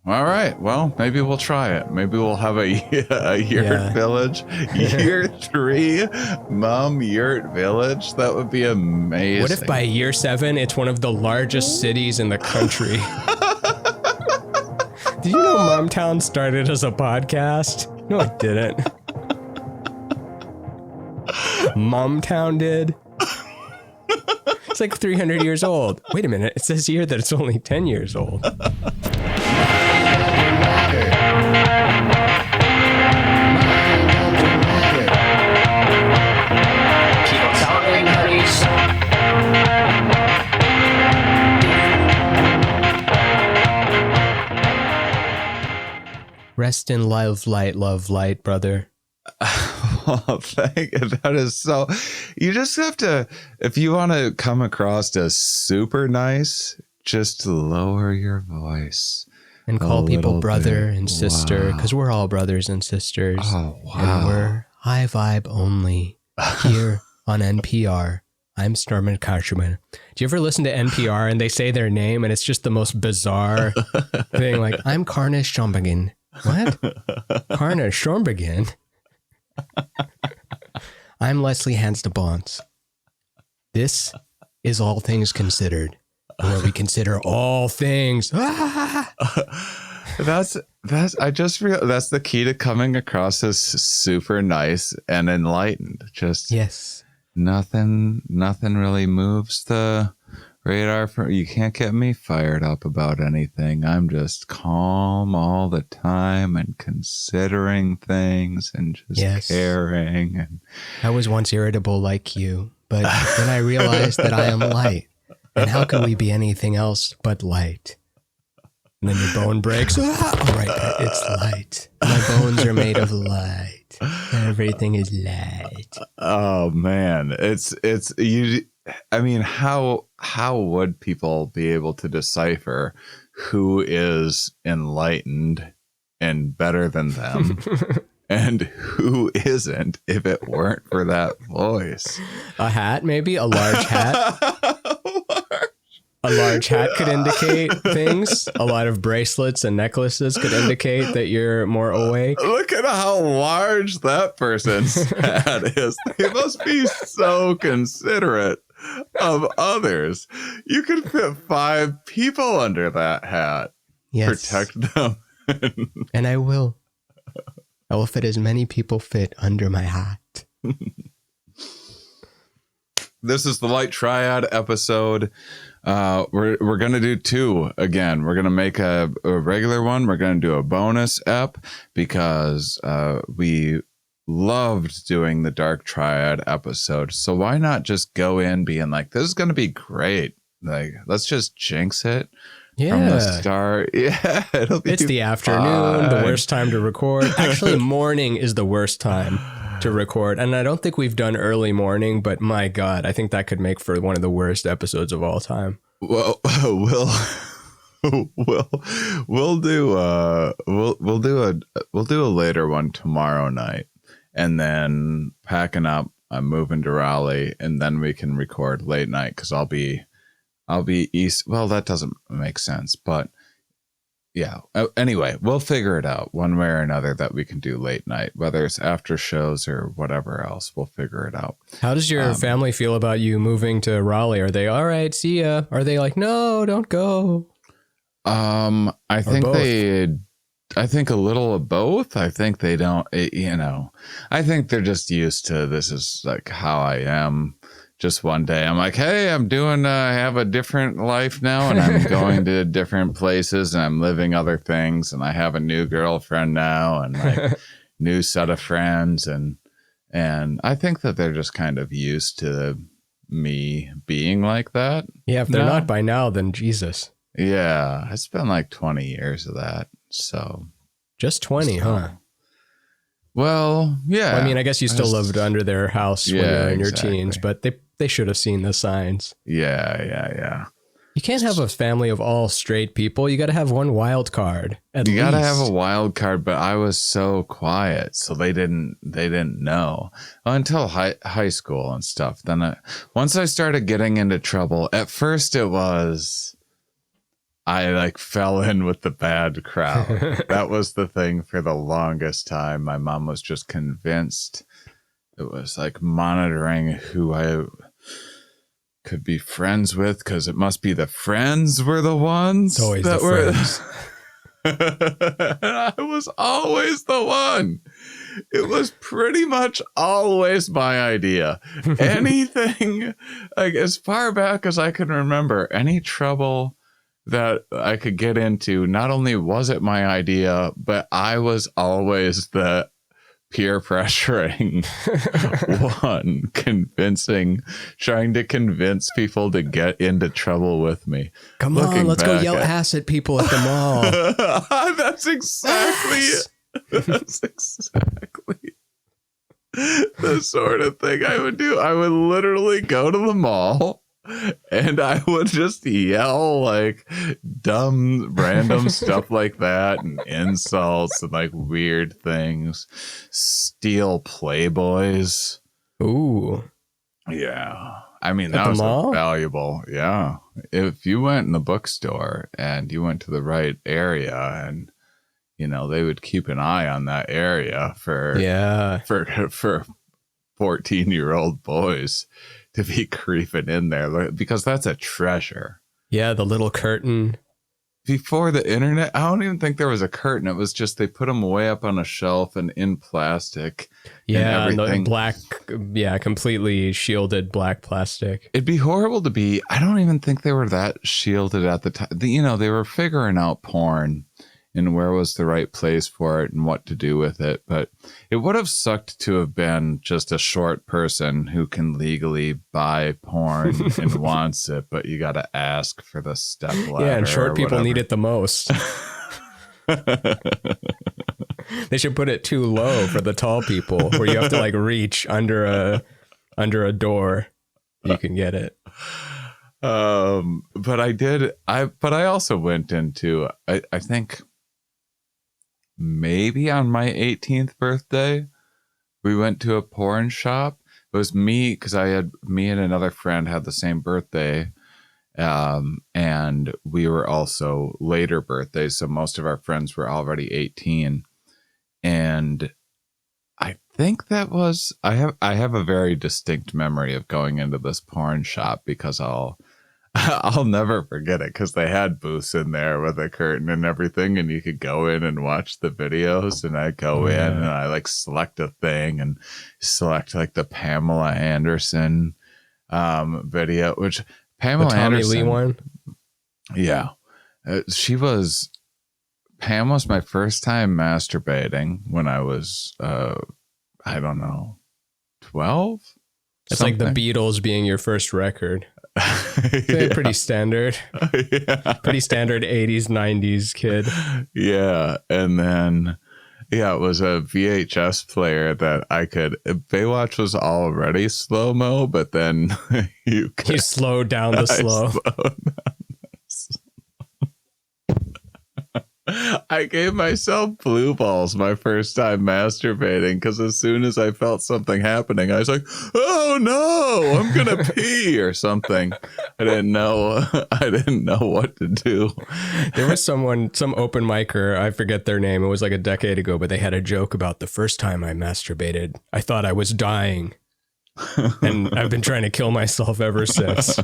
All right. Well, maybe we'll try it. Maybe we'll have a yurt village. Year 3, Mom Yurt Village. That would be amazing. What if by year 7, it's one of the largest cities in the country? Did you know Momtown started as a podcast? No, it didn't. Momtown did. It's like 300 years old. Wait a minute. It says here that it's only 10 years old. Rest in love, light, brother. Oh, thank you. That is so. You just have to, if you want to come across as super nice, just lower your voice. And call people brother and sister, because we're all brothers and sisters. Oh, wow. And we're high vibe only here on NPR. I'm Stormin Karchman. Do you ever listen to NPR and they say their name and it's just the most bizarre thing? Like, I'm Karna Schombegin. What? Karna Schombegin? I'm Leslie Hans-de-Bonds. This is All Things Considered, where we consider all things. That's I just realized that's the key to coming across as super nice and enlightened. Just yes. Nothing really moves the radar for you. Can't get me fired up about anything. I'm just calm all the time and considering things and just caring. And I was once irritable like you, but then I realized that I am light. And how can we be anything else but light? And then your bone breaks. All right, it's light. My bones are made of light. Everything is light. Oh man, it's you. I mean, how would people be able to decipher who is enlightened and better than them and who isn't if it weren't for that voice? A hat, maybe? A large hat? A large hat could indicate things. A lot of bracelets and necklaces could indicate that you're more awake. Look at how large that person's hat is. They must be so considerate of others. You could fit 5 people under that hat. Yes. Protect them. And I will. I will fit as many people fit under my hat. This is the Light Triad episode. We're gonna do 2 again. We're gonna make a regular one. We're gonna do a bonus ep because we loved doing the Dark Triad episode. So why not just go in being like, this is gonna be great. Like, let's just jinx it from the start. Yeah, it's the afternoon, the worst time to record. Actually, morning is the worst time to record, and I don't think we've done early morning, but my God, I think that could make for one of the worst episodes of all time. Well, we'll do a later one tomorrow night, and then packing up, I'm moving to Raleigh, and then we can record late night because I'll be east. Well, that doesn't make sense, but yeah. Anyway, we'll figure it out one way or another that we can do late night, whether it's after shows or whatever else. We'll figure it out. How does your family feel about you moving to Raleigh? Are they all right? See ya? Are they like, no, don't go? I think I think a little of both. I think they don't, I think they're just used to this is like how I am. Just one day I'm like, hey, I have a different life now, and I'm going to different places, and I'm living other things, and I have a new girlfriend now, and like new set of friends, and I think that they're just kind of used to me being like that. Yeah, if they're not by now, then Jesus. Yeah, it's been like 20 years of that, so. Just 20, huh? Well, yeah. Well, I mean, I guess you still lived under their house when you were in your teens, but they should have seen the signs. Yeah. You can't have a family of all straight people. You got to have one wild card. You got to have a wild card, but I was so quiet, so they didn't know until high school and stuff. Then once I started getting into trouble, at first it was I like fell in with the bad crowd. That was the thing for the longest time. My mom was just convinced it was like monitoring who I could be friends with, because it must be the friends were the ones always that the were. friends. I was always the one. It was pretty much always my idea. Anything, like as far back as I can remember, any trouble that I could get into, not only was it my idea, but I was always the peer pressuring one, trying to convince people to get into trouble with me. Come on, let's go yell ass at people at the mall. That's exactly the sort of thing I would do. I would literally go to the mall and I would just yell like dumb, random stuff like that, and insults and like weird things. Steal Playboys. Ooh. Yeah. I mean, that was valuable. Yeah. If you went in the bookstore and you went to the right area, and you know, they would keep an eye on that area for 14-year-old boys to be creeping in there, because that's a treasure. Yeah, the little curtain. Before the internet, I don't even think there was a curtain. It was just they put them way up on a shelf and in plastic. Yeah, and the black, completely shielded black plastic. It'd be horrible to be. I don't even think they were that shielded at the time. You know, they were figuring out porn and where was the right place for it and what to do with it. But it would have sucked to have been just a short person who can legally buy porn and wants it, but you got to ask for the step ladder. Yeah, and short people need it the most. They should put it too low for the tall people, where you have to like reach under a door. You can get it. But I also went into, I think, maybe on my 18th birthday, we went to a porn shop. It was me, because me and another friend had the same birthday. And we were also later birthdays. So most of our friends were already 18. And I think that was, I have a very distinct memory of going into this porn shop, because I'll never forget it, because they had booths in there with a curtain and everything, and you could go in and watch the videos. And I go in and I like select a thing and select like the Pamela Anderson video, which Pamela Anderson, Tommy Lee one. Yeah, Pam was my first time masturbating when I was I don't know, 12. It's something. Like the Beatles being your first record. Pretty standard. Yeah. Pretty standard 80s, 90s kid. Yeah. And then, it was a VHS player that I could. Baywatch was already slow-mo, but then you slowed down the slow. I gave myself blue balls my first time masturbating, because as soon as I felt something happening, I was like, oh no, I'm gonna pee or something. I didn't know what to do. There was some open micer, I forget their name, it was like a decade ago, but they had a joke about the first time I masturbated, I thought I was dying, and I've been trying to kill myself ever since.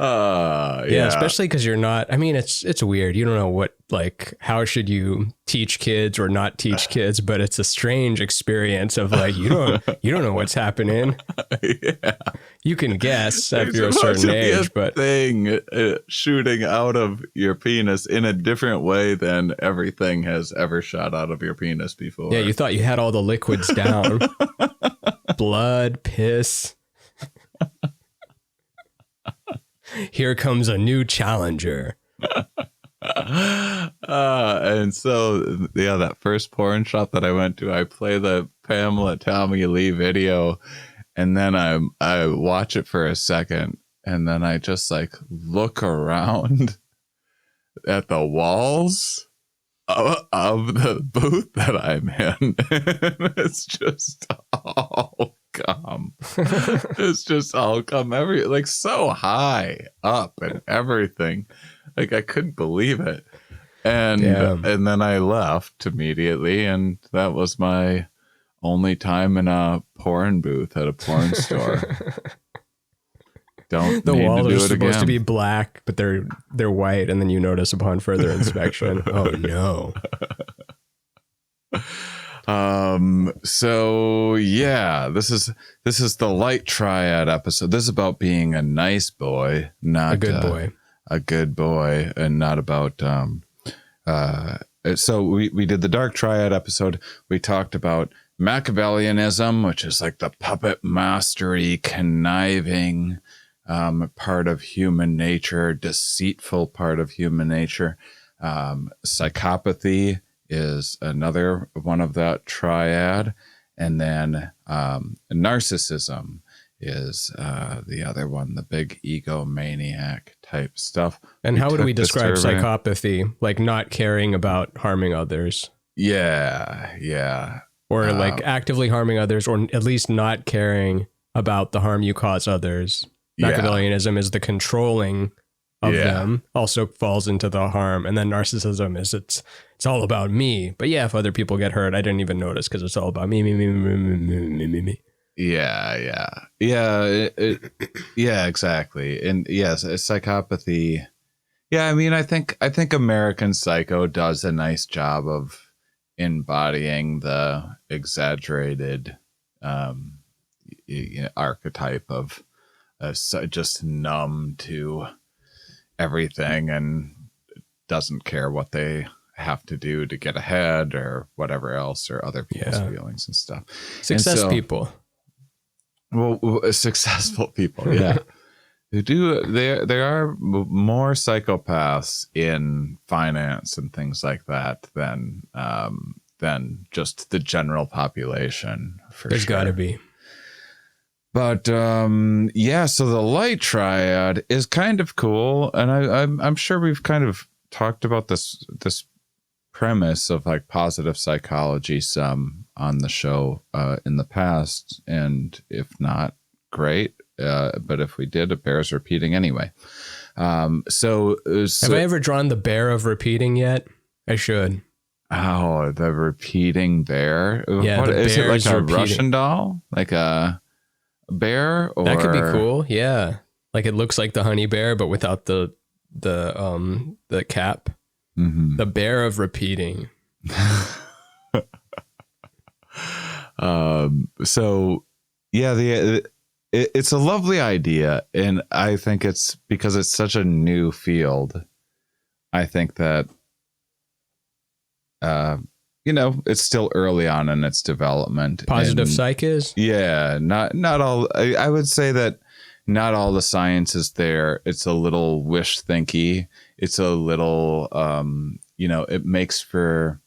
Yeah, especially because you're not, I mean, it's weird. You don't know what, like, how should you teach kids or not teach kids, but it's a strange experience of like, you don't know what's happening. Yeah. You can guess if you're a certain age, but thing shooting out of your penis in a different way than everything has ever shot out of your penis before. Yeah, you thought you had all the liquids down. Blood, piss. Here comes a new challenger. And so, yeah, that first porn shop that I went to, I play the Pamela Tommy Lee video, and then I watch it for a second, and then I just like look around at the walls of the booth that I'm in. It's just all come. It's just all come like so high up and everything. Like I couldn't believe it. And then I left immediately, and that was my only time in a porn booth at a porn store. Don't the need walls to do are it supposed to again. be black, but they're white, and then you notice upon further inspection, oh no. So yeah, this is the Light Triad episode. This is about being a nice boy, not A good boy. A good boy, and not about so we did the Dark Triad episode. We talked about Machiavellianism, which is like the puppet mastery, conniving part of human nature, deceitful part of human nature. Psychopathy is another one of that triad. And then narcissism is the other one, the big egomaniac type stuff. And how would we describe survey. Psychopathy? Like not caring about harming others. Yeah. Or like actively harming others, or at least not caring about the harm you cause others. Machiavellianism is the controlling of them, also falls into the harm. And then narcissism is it's all about me. But yeah, if other people get hurt, I didn't even notice because it's all about me. Yeah, exactly. And yes, psychopathy. Yeah, I mean, I think American Psycho does a nice job of embodying the exaggerated archetype of just numb to everything and doesn't care what they have to do to get ahead or whatever else, or other people's feelings and stuff. People. Well, successful people, yeah. There are more psychopaths in finance and things like that than just the general population. There's got to be. But so the Light Triad is kind of cool, and I'm sure we've kind of talked about this premise of like positive psychology some on the show in the past, and if not, great. But if we did, it bears repeating anyway. So have I ever drawn the bear of repeating yet? I should. Oh, the repeating bear. Yeah, what is it, like a repeating. Russian doll, like a bear? Or that could be cool. Yeah, like it looks like the honey bear, but without the cap. Mm-hmm. The bear of repeating. So yeah, it's a lovely idea, and I think it's because it's such a new field. I think that it's still early on in its development. Positive psych is? Yeah, not all. I would say that not all the science is there. It's a little wish thinky. It's a little, it makes for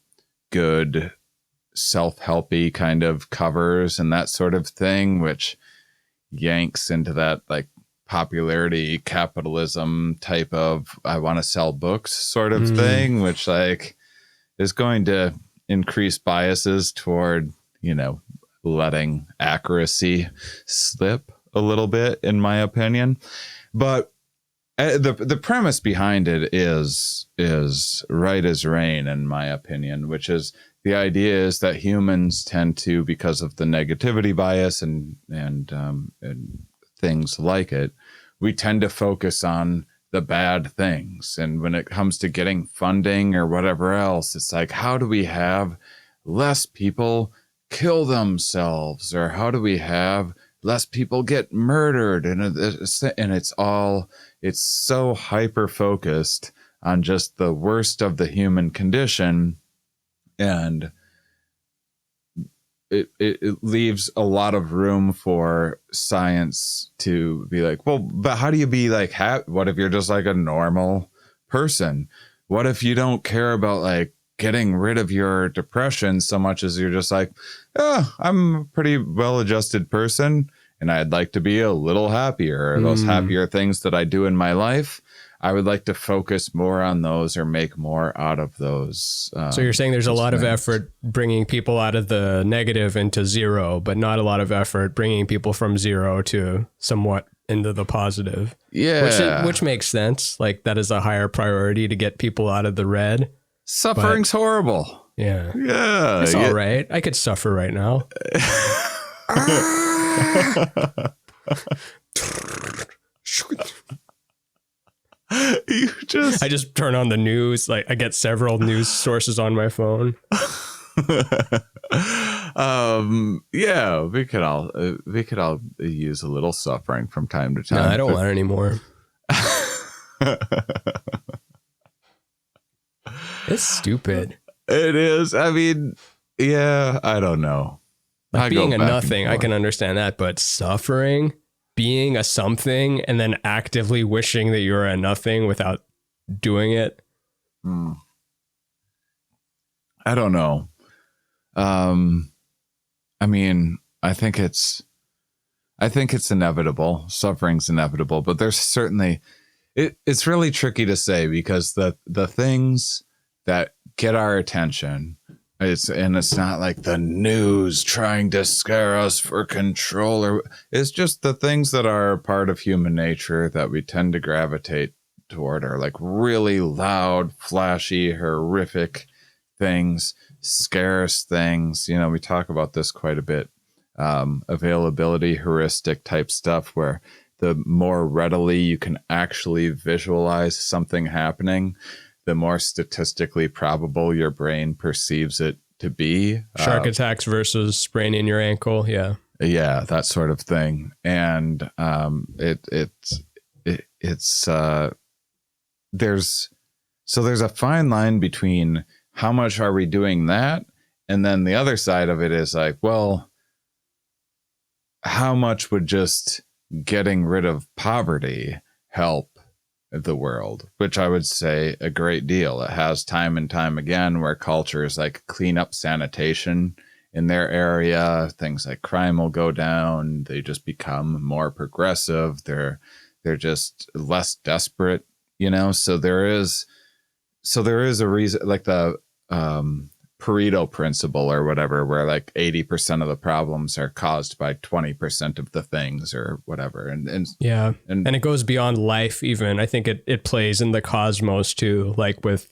good self-helpy kind of covers and that sort of thing, which yanks into that like popularity capitalism type of I want to sell books sort of thing, which like is going to increase biases toward, letting accuracy slip a little bit, in my opinion. But the premise behind it is right as rain, in my opinion, which is the idea is that humans tend to, because of the negativity bias and things like it, we tend to focus on the bad things. And when it comes to getting funding or whatever else, it's like, how do we have less people kill themselves, or how do we have less people get murdered? And it's so hyper focused on just the worst of the human condition, and it leaves a lot of room for science to be like, well, but how do you be like, what if you're just like a normal person? What if you don't care about like getting rid of your depression so much as you're just like, I'm a pretty well-adjusted person and I'd like to be a little happier. Those happier things that I do in my life, I would like to focus more on those or make more out of those. So you're saying there's a lot of effort bringing people out of the negative into zero, but not a lot of effort bringing people from zero to somewhat into the positive. Yeah. Which makes sense. Like that is a higher priority to get people out of the red. Suffering's horrible. Yeah. Yeah. It's all right. I could suffer right now. I just turn on the news. Like I get several news sources on my phone. Yeah, we could all use a little suffering from time to time. No, I don't want any more. It's stupid. It is. I mean, yeah, I don't know. Like being a nothing, I can understand that, but suffering, being a something, and then actively wishing that you're a nothing without doing it. I don't know. I mean, I think it's inevitable. Suffering's inevitable, but there's certainly, it's really tricky to say because the things that get our attention, it's not like the news trying to scare us for control, or it's just the things that are part of human nature that we tend to gravitate toward are like really loud, flashy, horrific things, scarce things. You know, we talk about this quite a bit. Availability, heuristic type stuff, where the more readily you can actually visualize something happening, the more statistically probable your brain perceives it to be. Shark attacks versus spraining your ankle. Yeah. Yeah, that sort of thing. And there's a fine line between how much are we doing that, and then the other side of it is like, well, how much would just getting rid of poverty help the world? Which I would say a great deal. It has time and time again where cultures like clean up sanitation in their area, things like crime will go down. They just become more progressive. They're just less desperate, you know? So there is a reason, like the Pareto principle or whatever, where like 80% of the problems are caused by 20% of the things or whatever. And it goes beyond life even. I think it plays in the cosmos too, like with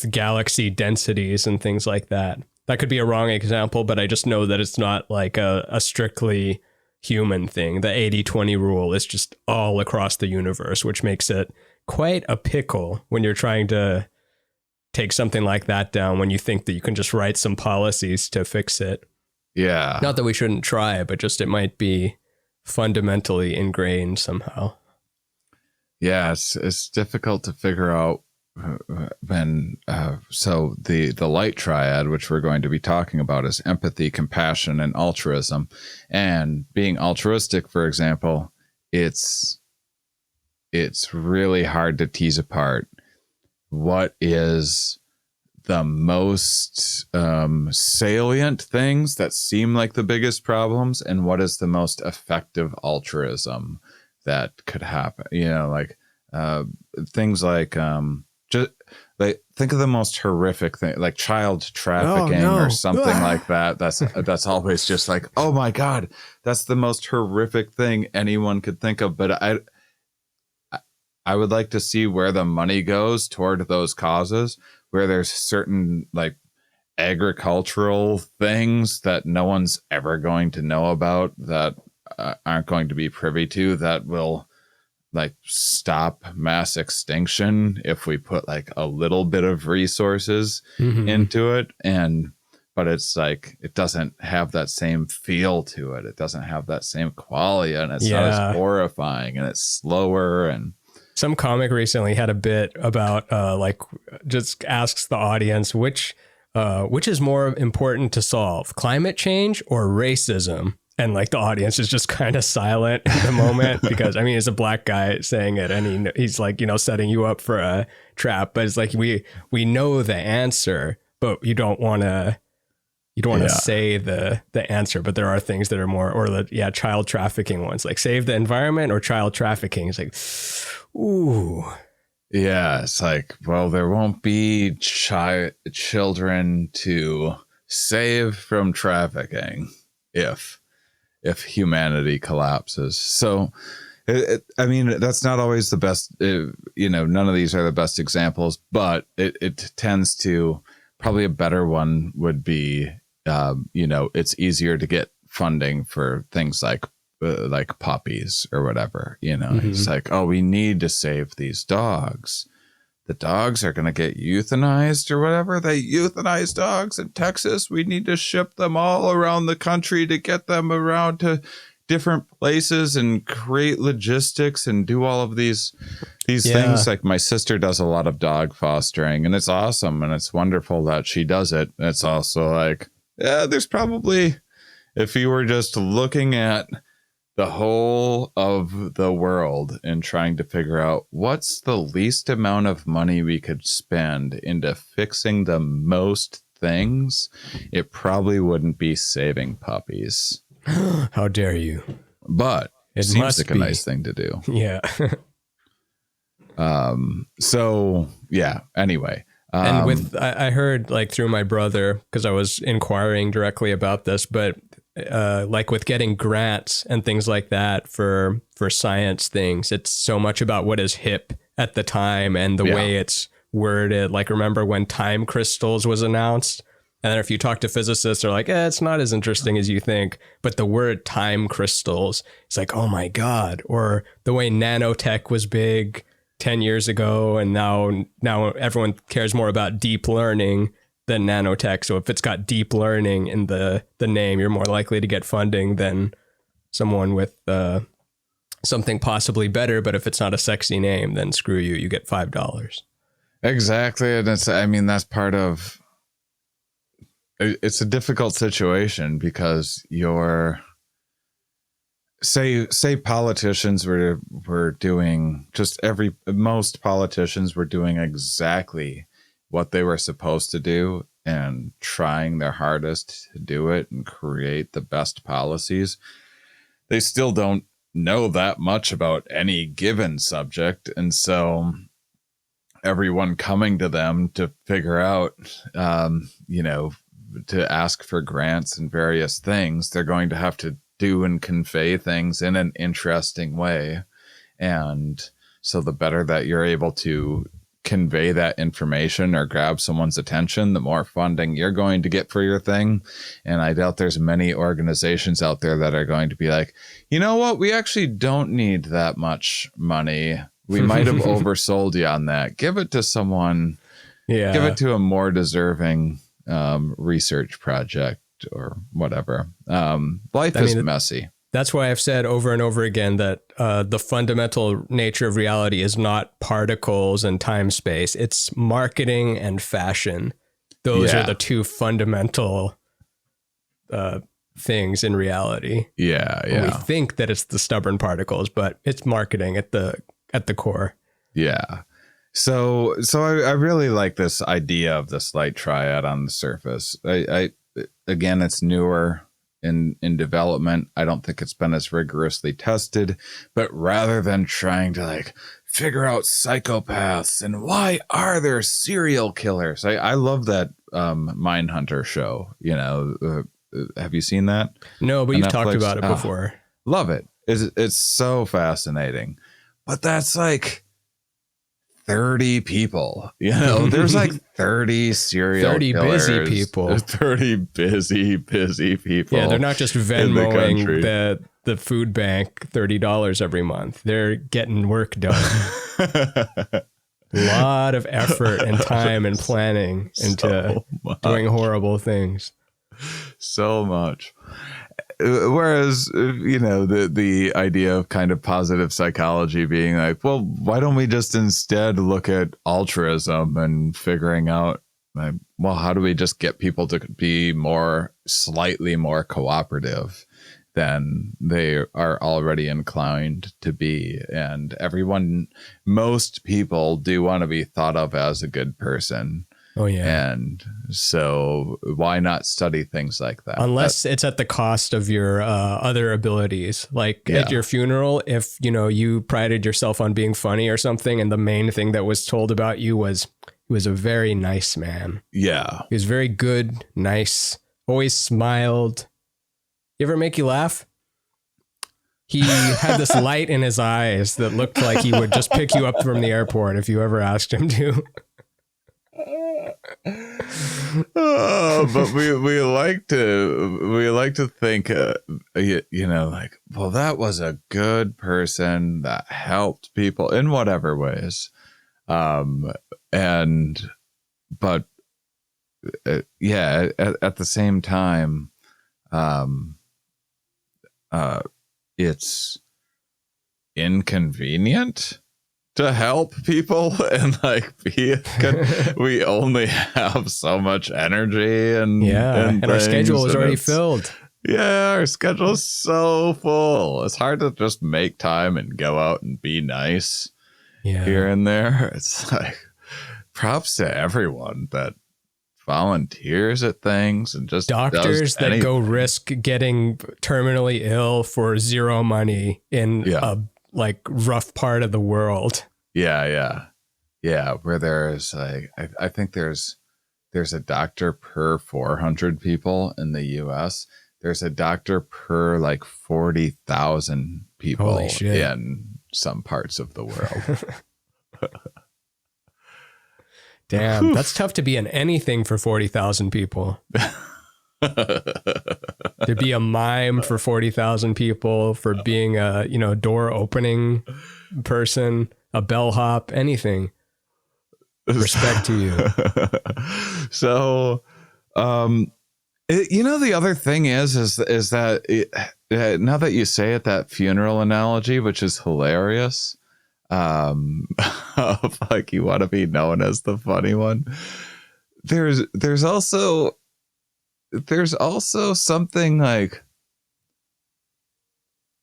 galaxy densities and things like that. That could be a wrong example, but I just know that it's not like a strictly human thing. The 80-20 rule is just all across the universe, which makes it quite a pickle when you're trying to take something like that down, when you think that you can just write some policies to fix it. Yeah. Not that we shouldn't try, but just it might be fundamentally ingrained somehow. Yeah, it's difficult to figure out when. So the Light Triad, which we're going to be talking about, is empathy, compassion, and altruism. And being altruistic, for example, it's really hard to tease apart what is the most salient things that seem like the biggest problems, and what is the most effective altruism that could happen. You know, like things like just like think of the most horrific thing, like child trafficking or something like that. That's always just like, oh my God, that's the most horrific thing anyone could think of. But I would like to see where the money goes toward those causes, where there's certain like agricultural things that no one's ever going to know about, that aren't going to be privy to, that will like stop mass extinction if we put like a little bit of resources into it. But it's like, it doesn't have that same feel to it. It doesn't have that same quality, and it's not as horrifying, and it's slower. And some comic recently had a bit about like just asks the audience which is more important to solve, climate change or racism? And like the audience is just kind of silent in the moment because I mean, it's a black guy saying it, and he's like, you know, setting you up for a trap. But it's like we know the answer, but you don't want to You don't want to say the answer, but there are things that are more, or child trafficking ones, like save the environment or child trafficking. It's like, ooh. Yeah, it's like, well, there won't be children to save from trafficking if humanity collapses. So, I mean, that's not always the best. None of these are the best examples, but it tends to, probably a better one would be, it's easier to get funding for things like puppies or whatever. It's like, oh, we need to save these dogs. The dogs are going to get euthanized or whatever. They euthanize dogs in Texas. We need to ship them all around the country to get them around to different places and create logistics and do all of these things. Like my sister does a lot of dog fostering, and it's awesome. And it's wonderful that she does it. It's also like, there's probably, if you were just looking at the whole of the world and trying to figure out what's the least amount of money we could spend into fixing the most things, it probably wouldn't be saving puppies. How dare you? But it seems like a nice thing to do. Yeah. So yeah, anyway. And I heard, like, through my brother, because I was inquiring directly about this, but like with getting grants and things like that for science things, it's so much about what is hip at the time and the way it's worded. Like, remember when time crystals was announced? And then if you talk to physicists, they're like, it's not as interesting as you think. But the word time crystals, it's like, oh my God. Or the way nanotech was big 10 years ago, and now everyone cares more about deep learning than nanotech. So if it's got deep learning in the name, you're more likely to get funding than someone with something possibly better. But if it's not a sexy name, then screw you. You get $5. Exactly. And that's part of, it's a difficult situation because say politicians were doing most politicians were doing exactly what they were supposed to do and trying their hardest to do it and create the best policies. They still don't know that much about any given subject. And so everyone coming to them to figure out, to ask for grants and various things, they're going to have to do and convey things in an interesting way. And so the better that you're able to convey that information or grab someone's attention, the more funding you're going to get for your thing. And I doubt there's many organizations out there that are going to be like, you know what, we actually don't need that much money. We might have oversold you on that. Give it to someone. Yeah. Give it to a more deserving research project or whatever. Life is messy. That's why I've said over and over again that the fundamental nature of reality is not particles and time space. It's marketing and fashion. Those are the two fundamental things in reality. Yeah. We think that it's the stubborn particles, but it's marketing at the core. Yeah. So I really like this idea of this light triad on the surface. I again, it's newer in development. I don't think it's been as rigorously tested, but rather than trying to like figure out psychopaths and why are there serial killers, I love that Mindhunter show. Have you seen that? No, but you've talked about it before. Love it. It's so fascinating, but that's like 30 people, there's like 30 serial killers, busy people, 30 busy people. Yeah, they're not just Venmoing the food bank $30 every month. They're getting work done. A lot of effort and time and planning into doing horrible things. So much. Whereas, the idea of kind of positive psychology being like, well, why don't we just instead look at altruism and figuring out, like, well, how do we just get people to be slightly more cooperative than they are already inclined to be? And most people do want to be thought of as a good person. Oh, yeah. And so why not study things like that? Unless it's at the cost of your other abilities. Like at your funeral, if, you prided yourself on being funny or something, and the main thing that was told about you was he was a very nice man. Yeah. He was very good, nice, always smiled. You ever make you laugh? He had this light in his eyes that looked like he would just pick you up from the airport if you ever asked him to. But we like to think, like, well, that was a good person that helped people in whatever ways. But at the same time, it's inconvenient to help people, and like we only have so much energy, and our schedule is already filled. Yeah, our schedule is so full. It's hard to just make time and go out and be nice here and there. It's like, props to everyone that volunteers at things and just doctors that go risk getting terminally ill for zero money in a rough part of the world. Yeah. Where there's like, I think there's a doctor per 400 people in the US. There's a doctor per like 40,000 people in some parts of the world. Damn, that's tough to be in anything for 40,000 people. To be a mime for 40,000 people, for being a, door opening person, a bellhop, anything. Respect to you. So, the other thing is that now that you say it, that funeral analogy, which is hilarious, like you want to be known as the funny one. There's also something like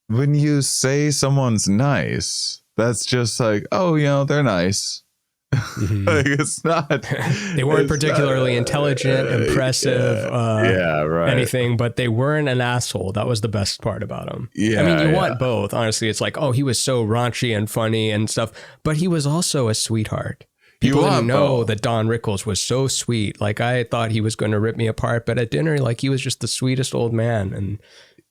when you say someone's nice, that's just like, oh, they're nice. Mm-hmm. Like it's not. They weren't particularly intelligent, impressive, anything, but they weren't an asshole. That was the best part about him. Yeah, I mean, you want both. Honestly, it's like, oh, he was so raunchy and funny and stuff, but he was also a sweetheart. People didn't know that Don Rickles was so sweet. Like I thought he was going to rip me apart, but at dinner, like he was just the sweetest old man, and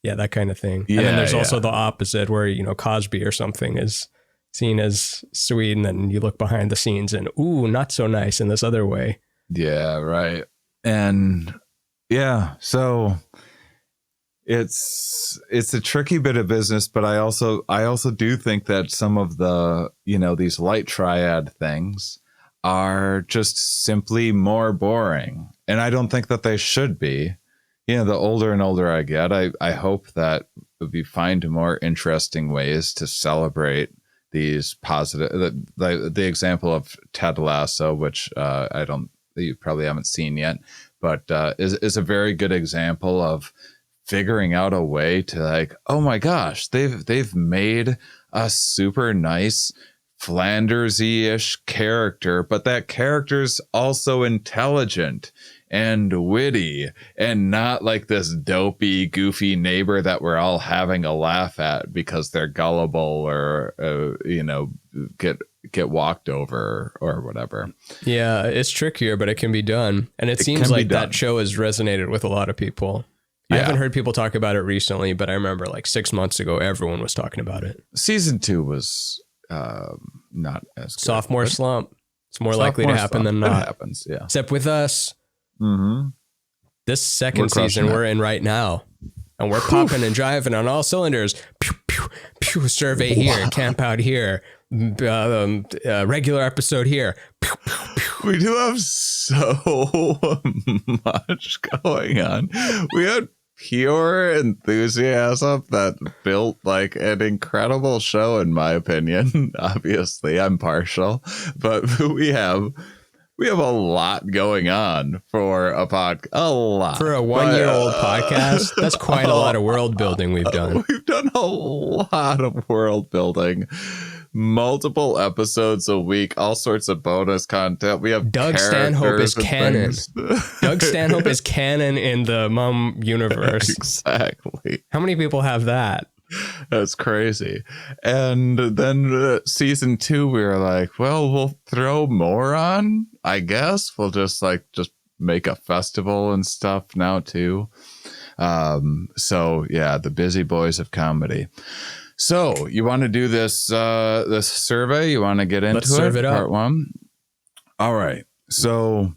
that kind of thing. And then there's also the opposite, where Cosby or something is seen as sweet, and then you look behind the scenes and not so nice in this other way. Yeah, right. And so it's a tricky bit of business, but I also do think that some of the these light triad things are just simply more boring, and I don't think that they should be. The older and older I get, I hope that we find more interesting ways to celebrate these positive, the example of Ted Lasso, which you probably haven't seen yet, but is a very good example of figuring out a way to like, oh my gosh, they've made a super nice Flanders-y-ish character, but that character's also intelligent and witty and not like this dopey, goofy neighbor that we're all having a laugh at because they're gullible or, get walked over or whatever. Yeah, it's trickier, but it can be done. And it seems like that show has resonated with a lot of people. Yeah. I haven't heard people talk about it recently, but I remember like 6 months ago, everyone was talking about it. Season 2 was not as good. Sophomore slump. It's more likely to happen than not. It happens, yeah. Except with us. Mm-hmm. This second season we're in right now, and we're popping and driving on all cylinders. Pew, pew, pew, survey here, Campout here, regular episode here. Pew, pew, pew. We do have so much going on. We had pure enthusiasm that built like an incredible show, in my opinion. Obviously, I'm partial, but we have a lot going on for a a lot. For a 1-year-old podcast, that's quite a lot of world building we've done. We've done a lot of world building multiple episodes a week, all sorts of bonus content. We have Doug Stanhope is canon. Doug Stanhope is canon in the Mum universe. Exactly. How many people have that? That's crazy. And then season 2, we were like, well, we'll throw more on, I guess. We'll just make a festival and stuff now too. So yeah, the Busy Boys of Comedy. So you want to do this this survey? You want to get into Let's serve it up. Part 1. All right. So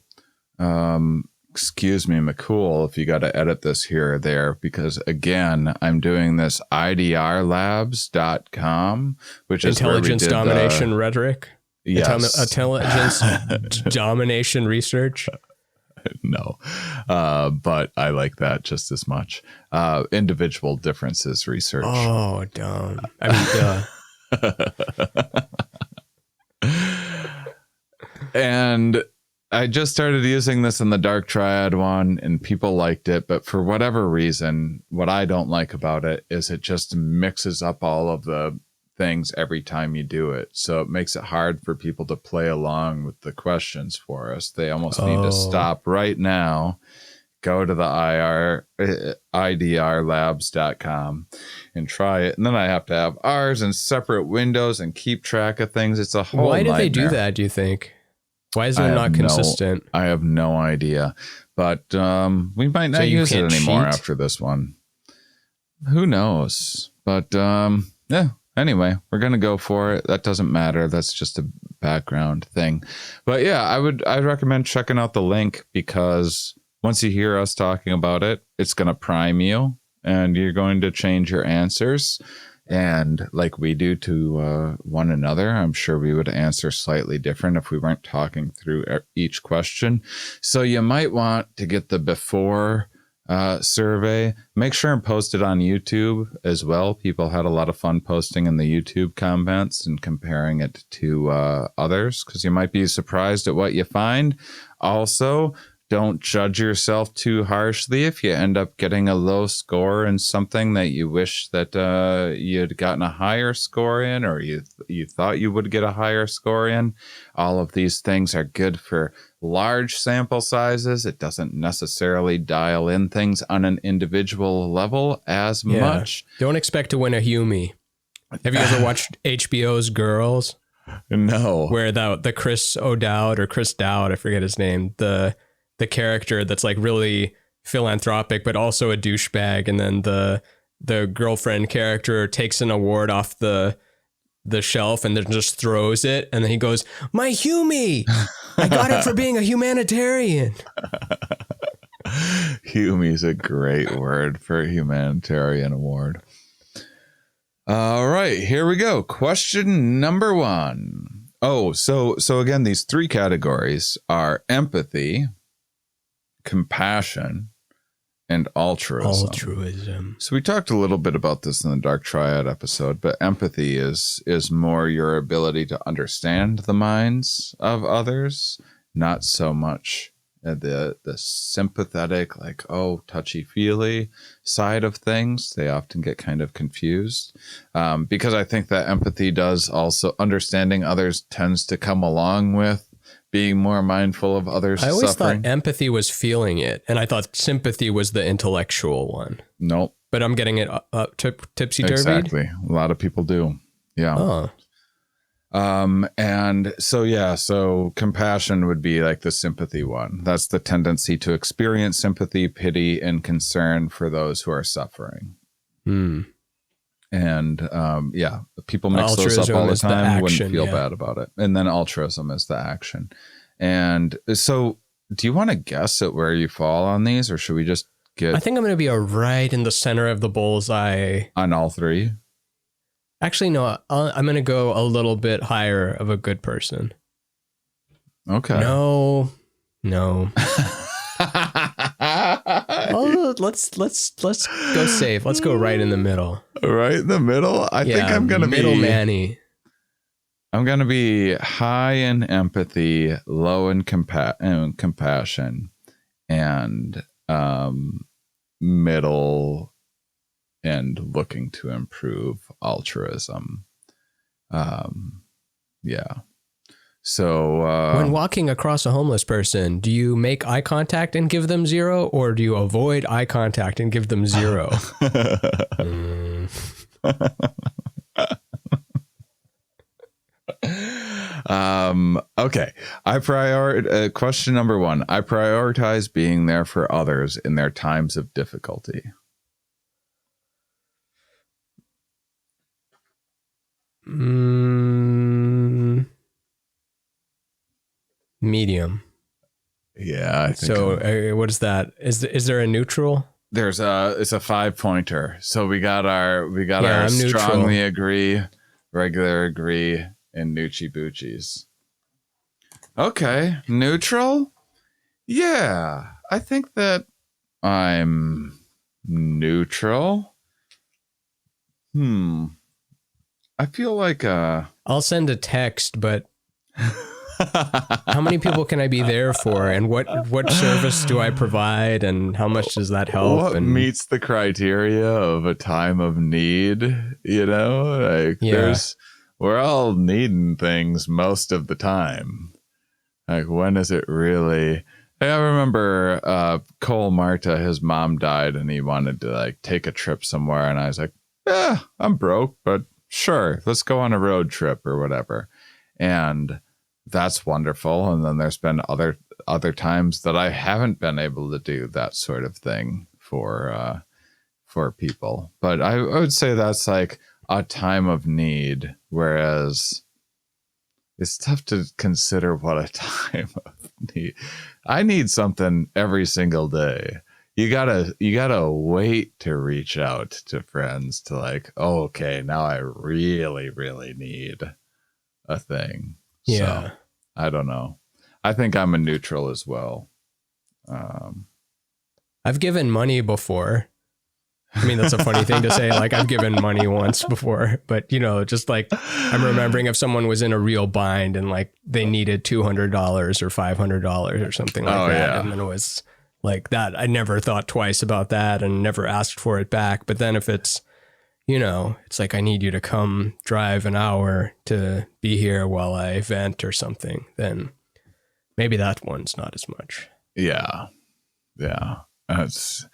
excuse me, McCool, if you got to edit this here or there, because again, I'm doing this idrlabs.com, which is intelligence domination rhetoric. Yes. Intelligence domination research. No, but I like that just as much. Individual differences research. Oh, dumb. I mean, duh. And I just started using this in the Dark Triad one, and people liked it. But for whatever reason, what I don't like about it is it just mixes up all of the things every time you do it. So it makes it hard for people to play along with the questions for us. They almost need to stop right now, go to the idrlabs.com and try it. And then I have to have ours in separate windows and keep track of things. It's a whole Why did nightmare. they do that, do you think? Why is it not consistent? I have no idea. But we might not use it anymore after this one. Who knows? But yeah. Anyway, we're going to go for it. That doesn't matter. That's just a background thing. But yeah, I'd recommend checking out the link, because once you hear us talking about it, it's going to prime you and you're going to change your answers. And like we do to one another, I'm sure we would answer slightly different if we weren't talking through each question. So you might want to get the before survey. Make sure and post it on YouTube as well. People had a lot of fun posting in the YouTube comments and comparing it to others, because you might be surprised at what you find. Also, don't judge yourself too harshly if you end up getting a low score in something that you wish that you'd gotten a higher score in, or you thought you would get a higher score in. All of these things are good for large sample sizes. It doesn't necessarily dial in things on an individual level as much. Don't expect to win a Hume. Have you ever watched HBO's Girls? No. Where the Chris O'Dowd or Chris Dowd, I forget his name, the character that's like really philanthropic but also a douchebag, and then the girlfriend character takes an award off the shelf and then just throws it, and then he goes, "My Hume! I got it for being a humanitarian." Hume is a great word for a humanitarian award. All right, here we go. Question number 1. Oh, so again, these 3 categories are empathy, compassion, and altruism. So we talked a little bit about this in the Dark Triad episode, but empathy is more your ability to understand the minds of others, not so much the sympathetic, like, touchy-feely side of things. They often get kind of confused, because I think that empathy does also, understanding others tends to come along with being more mindful of others' suffering. I always thought empathy was feeling it, and I thought sympathy was the intellectual one. Nope. But I'm getting it tipsy-turvy? Exactly. A lot of people do. Yeah. Oh. And so compassion would be like the sympathy one. That's the tendency to experience sympathy, pity, and concern for those who are suffering. And people mix those up all the time. Wouldn't feel bad about it. And then altruism is the action. And so do you want to guess at where you fall on these, or should we just get... I think I'm going to be right in the center of the bullseye. On all 3? Actually, no, I'm going to go a little bit higher of a good person. Okay. No. Well, let's go safe. Let's go right in the middle. Right in the middle? I think I'm going to be... Middle Manny. I'm going to be high in empathy, low in compassion, and middle and looking to improve altruism. Yeah. So when walking across a homeless person, do you make eye contact and give them 0, or do you avoid eye contact and give them 0? Okay. Question number 1. I prioritize being there for others in their times of difficulty. Medium. Yeah, I think so. What is that? Is there a neutral? It's a 5-pointer. So we got our strongly agree, regular agree, and Nucci Boochies. Okay, neutral? Yeah, I think that I'm neutral. I feel like I'll send a text, but how many people can I be there for, and what service do I provide, and how much does that help? What meets the criteria of a time of need? You know, like we're all needing things most of the time. Like, when is it really? I remember Cole Marta, his mom died, and he wanted to like take a trip somewhere, and I was like, "Yeah, I'm broke, but sure, let's go on a road trip or whatever." And that's wonderful. And then there's been other times that I haven't been able to do that sort of thing for people. But I would say that's like a time of need, whereas it's tough to consider what a time of need. I need something every single day. You gotta wait to reach out to friends to like, oh, okay, now I really, really need a thing. Yeah. So, I don't know. I think I'm a neutral as well. I've given money before. I mean, that's a funny thing to say. Like, I've given money once before, but just like I'm remembering if someone was in a real bind and like they needed $200 or $500 or something like that. Yeah. And then it was like that. I never thought twice about that and never asked for it back. But then if it's, it's like, I need you to come drive an hour to be here while I vent or something, then maybe that one's not as much. Yeah. Yeah. It's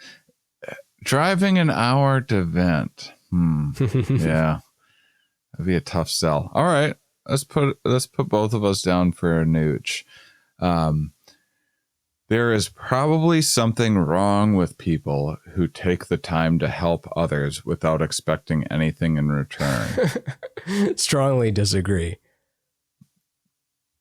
driving an hour to vent. Yeah. That'd be a tough sell. All right. Let's put both of us down for a nooch. There is probably something wrong with people who take the time to help others without expecting anything in return. Strongly disagree.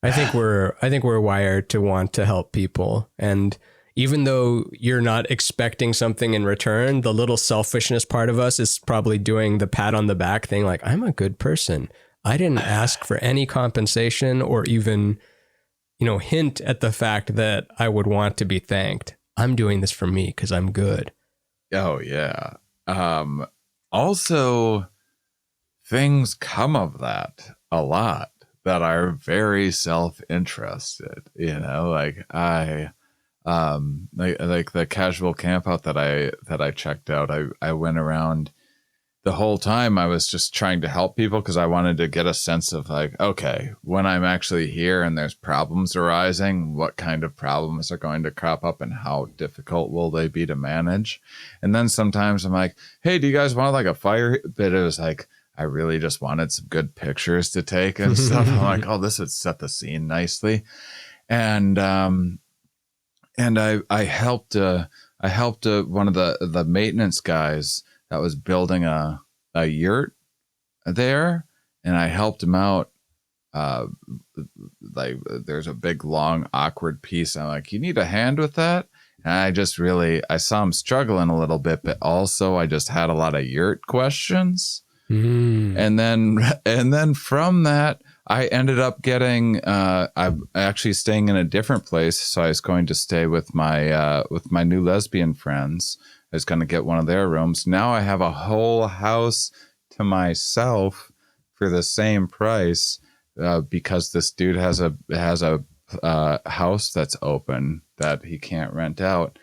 I think we're wired to want to help people, and even though you're not expecting something in return, the little selfishness part of us is probably doing the pat on the back thing, like, I'm a good person. I didn't ask for any compensation or even hint at the fact that I would want to be thanked. I'm doing this for me because I'm good. Oh, yeah. Also, things come of that a lot that are very self-interested, like like the casual campout that I checked out. I went around the whole time. I was just trying to help people because I wanted to get a sense of like, okay, when I'm actually here and there's problems arising, what kind of problems are going to crop up and how difficult will they be to manage? And then sometimes I'm like, hey, do you guys want like a fire? But it was like, I really just wanted some good pictures to take and stuff. I'm like, oh, this would set the scene nicely. And I helped one of the maintenance guys that was building a yurt there, and I helped him out. Like, there's a big, long, awkward piece. I'm like, you need a hand with that? And I saw him struggling a little bit, but also I just had a lot of yurt questions. And then from that, I ended up getting, I'm actually staying in a different place. So I was going to stay with my new lesbian friends. I was going to get one of their rooms. Now I have a whole house to myself for the same price, because this dude has a house that's open that he can't rent out.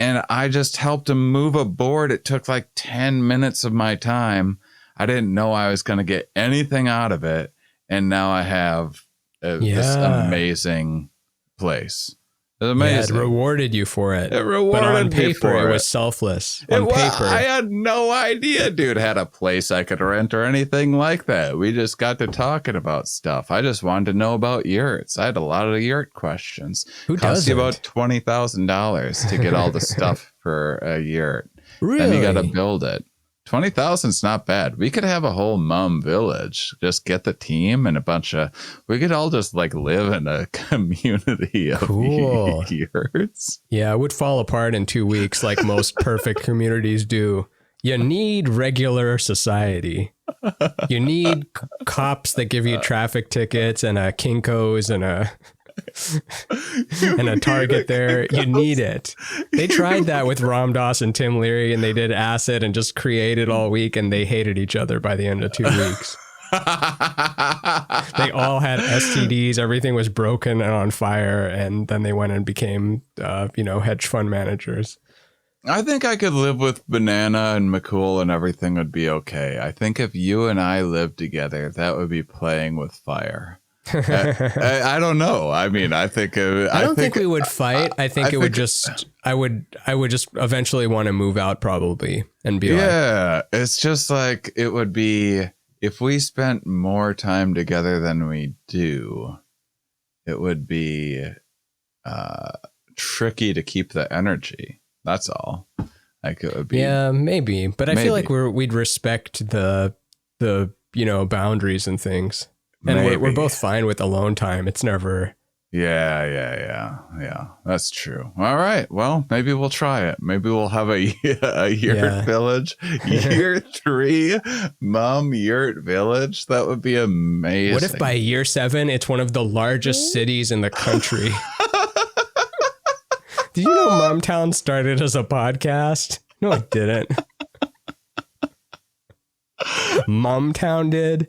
And I just helped him move a board. It took like 10 minutes of my time. I didn't know I was going to get anything out of it. And now I have this amazing place. It's amazing. Yeah, it rewarded you for it. It rewarded but on me paper, for it was selfless. On paper. I paper. had no idea dude had a place I could rent or anything like that. We just got to talking about stuff. I just wanted to know about yurts. I had a lot of yurt questions. Who Cost does you about $20,000 to get all the stuff for a yurt. Really? Then you got to build it. 20,000 is not bad. We could have a whole mum village. Just get the team and a bunch of. We could all just like live in a community of yurts. Yeah, it would fall apart in 2 weeks, like most perfect communities do. You need regular society. You need cops that give you traffic tickets and a Kinko's and a Target there. You need it. They tried that with Ram Dass and Tim Leary, and they did acid and just created all week, and they hated each other by the end of 2 weeks. They all had STDs. Everything was broken and on fire, and then they went and became, hedge fund managers. I think I could live with Banana and McCool and everything would be okay. I think if you and I lived together, that would be playing with fire. I don't know. I mean, I think I don't think we would fight. I think I would just eventually want to move out probably and be it's just like it would be if we spent more time together than we do, it would be tricky to keep the energy. That's all. Like it would be. Yeah, maybe. But I feel like we'd respect the boundaries and things. And we're both fine with alone time. It's never. Yeah. That's true. All right. Well, maybe we'll try it. Maybe we'll have a yurt village. Year 3, mom yurt village. That would be amazing. What if by year 7, it's one of the largest cities in the country? Did you know Momtown started as a podcast? No, it didn't. Momtown did.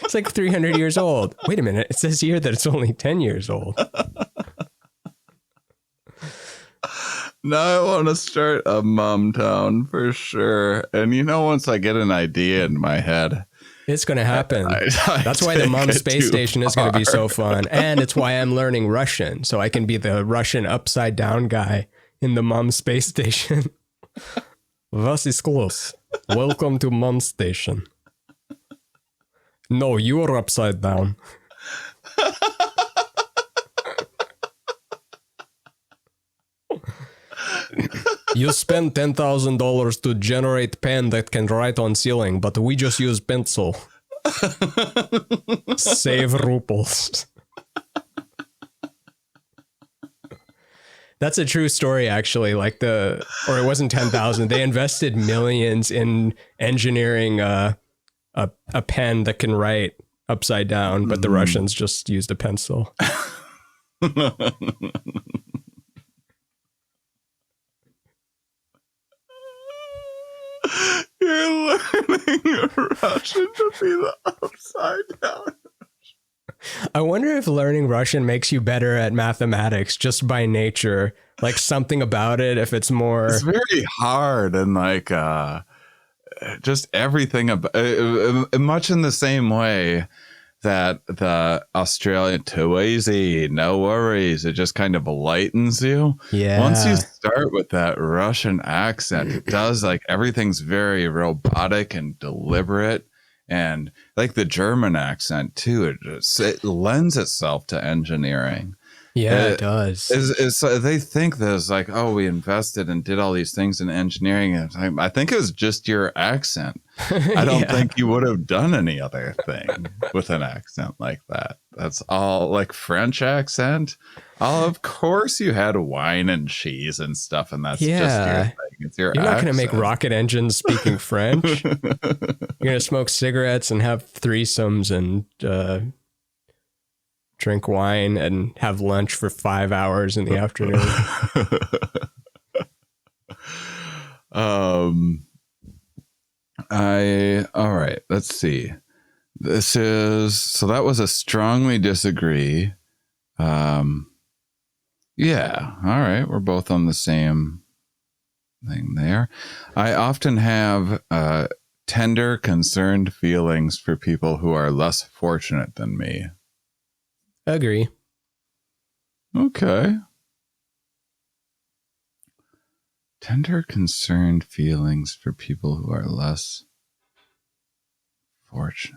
It's like 300 years old. Wait a minute. It says here that it's only 10 years old. Now I want to start a Momtown for sure. And once I get an idea in my head, it's going to happen. That's why the Mum space station is going to be so fun. And it's why I'm learning Russian. So I can be the Russian upside down guy in the Mum space station. Vas is close. Welcome to Mum station. No, you are upside down. You spend $10,000 to generate pen that can write on ceiling, but we just use pencil. Save rubles. That's a true story, actually. Or it wasn't 10,000. They invested millions in engineering a pen that can write upside down, but the Russians just used a pencil. You're learning Russian to be the upside down. I wonder if learning Russian makes you better at mathematics just by nature. Like something about it, if it's more... It's very hard and just everything about much in the same way that the Australian too easy, no worries, it just kind of lightens you. Yeah. Once you start with that Russian accent, it does everything's very robotic and deliberate, and like the German accent too. It lends itself to engineering. Yeah, it does. They think there's we invested and did all these things in engineering. And I think it was just your accent. I don't think you would have done any other thing with an accent like that. That's all French accent. Oh, of course you had wine and cheese and stuff, and that's just your thing. It's your You're not accent. going to make rocket engines speaking French. You're going to smoke cigarettes and have threesomes and drink wine and have lunch for 5 hours in the afternoon. All right, let's see. That was a strongly disagree. Yeah. All right. We're both on the same thing there. I often have tender, concerned feelings for people who are less fortunate than me. Agree. Okay. Tender, concerned feelings for people who are less fortunate.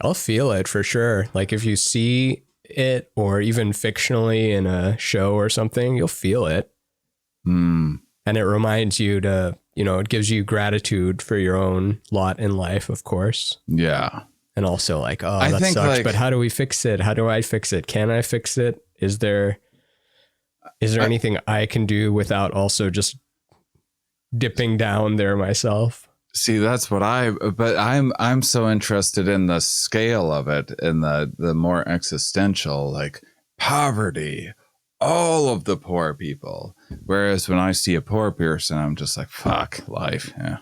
I'll feel it for sure. Like if you see it or even fictionally in a show or something, you'll feel it. And it reminds you to, it gives you gratitude for your own lot in life, of course. Yeah. And also like, that sucks, but how do we fix it? How do I fix it? Can I fix it? Is there anything I can do without also just dipping down there myself? See, that's what I'm so interested in the scale of it and the more existential, like poverty, all of the poor people. Whereas when I see a poor person, I'm just like, fuck life. Yeah.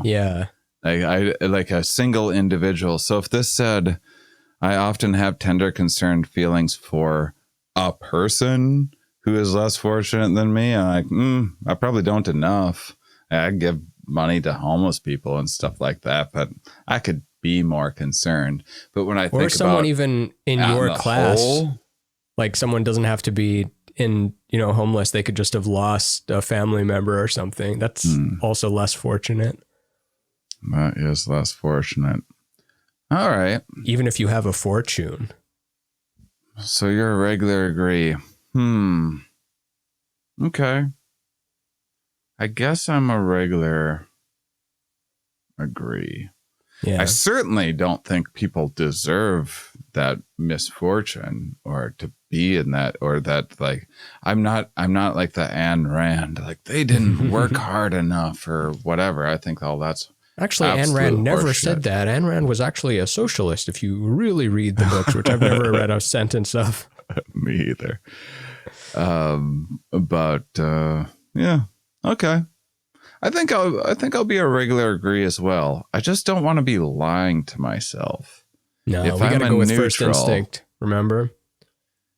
Yeah. Like I like a single individual. So if this said, I often have tender, concerned feelings for a person who is less fortunate than me, I'm like, I probably don't enough. I give money to homeless people and stuff like that, but I could be more concerned. But when I think or someone about even in your class, whole, like someone doesn't have to be in, homeless. They could just have lost a family member or something. That's also less fortunate. That is less fortunate. All right. Even if you have a fortune. So you're a regular agree. Okay. I guess I'm a regular agree. Yeah. I certainly don't think people deserve that misfortune or to be in that, or that, like, I'm not like the Ayn Rand, like they didn't work hard enough or whatever. I think all that's actually, Ayn Rand never said that. Ayn Rand was actually a socialist. If you really read the books, which I've never read a sentence of. Me either. But yeah. Okay. I think I'll be a regular agree as well. I just don't want to be lying to myself. No, we got to go with first instinct. Remember?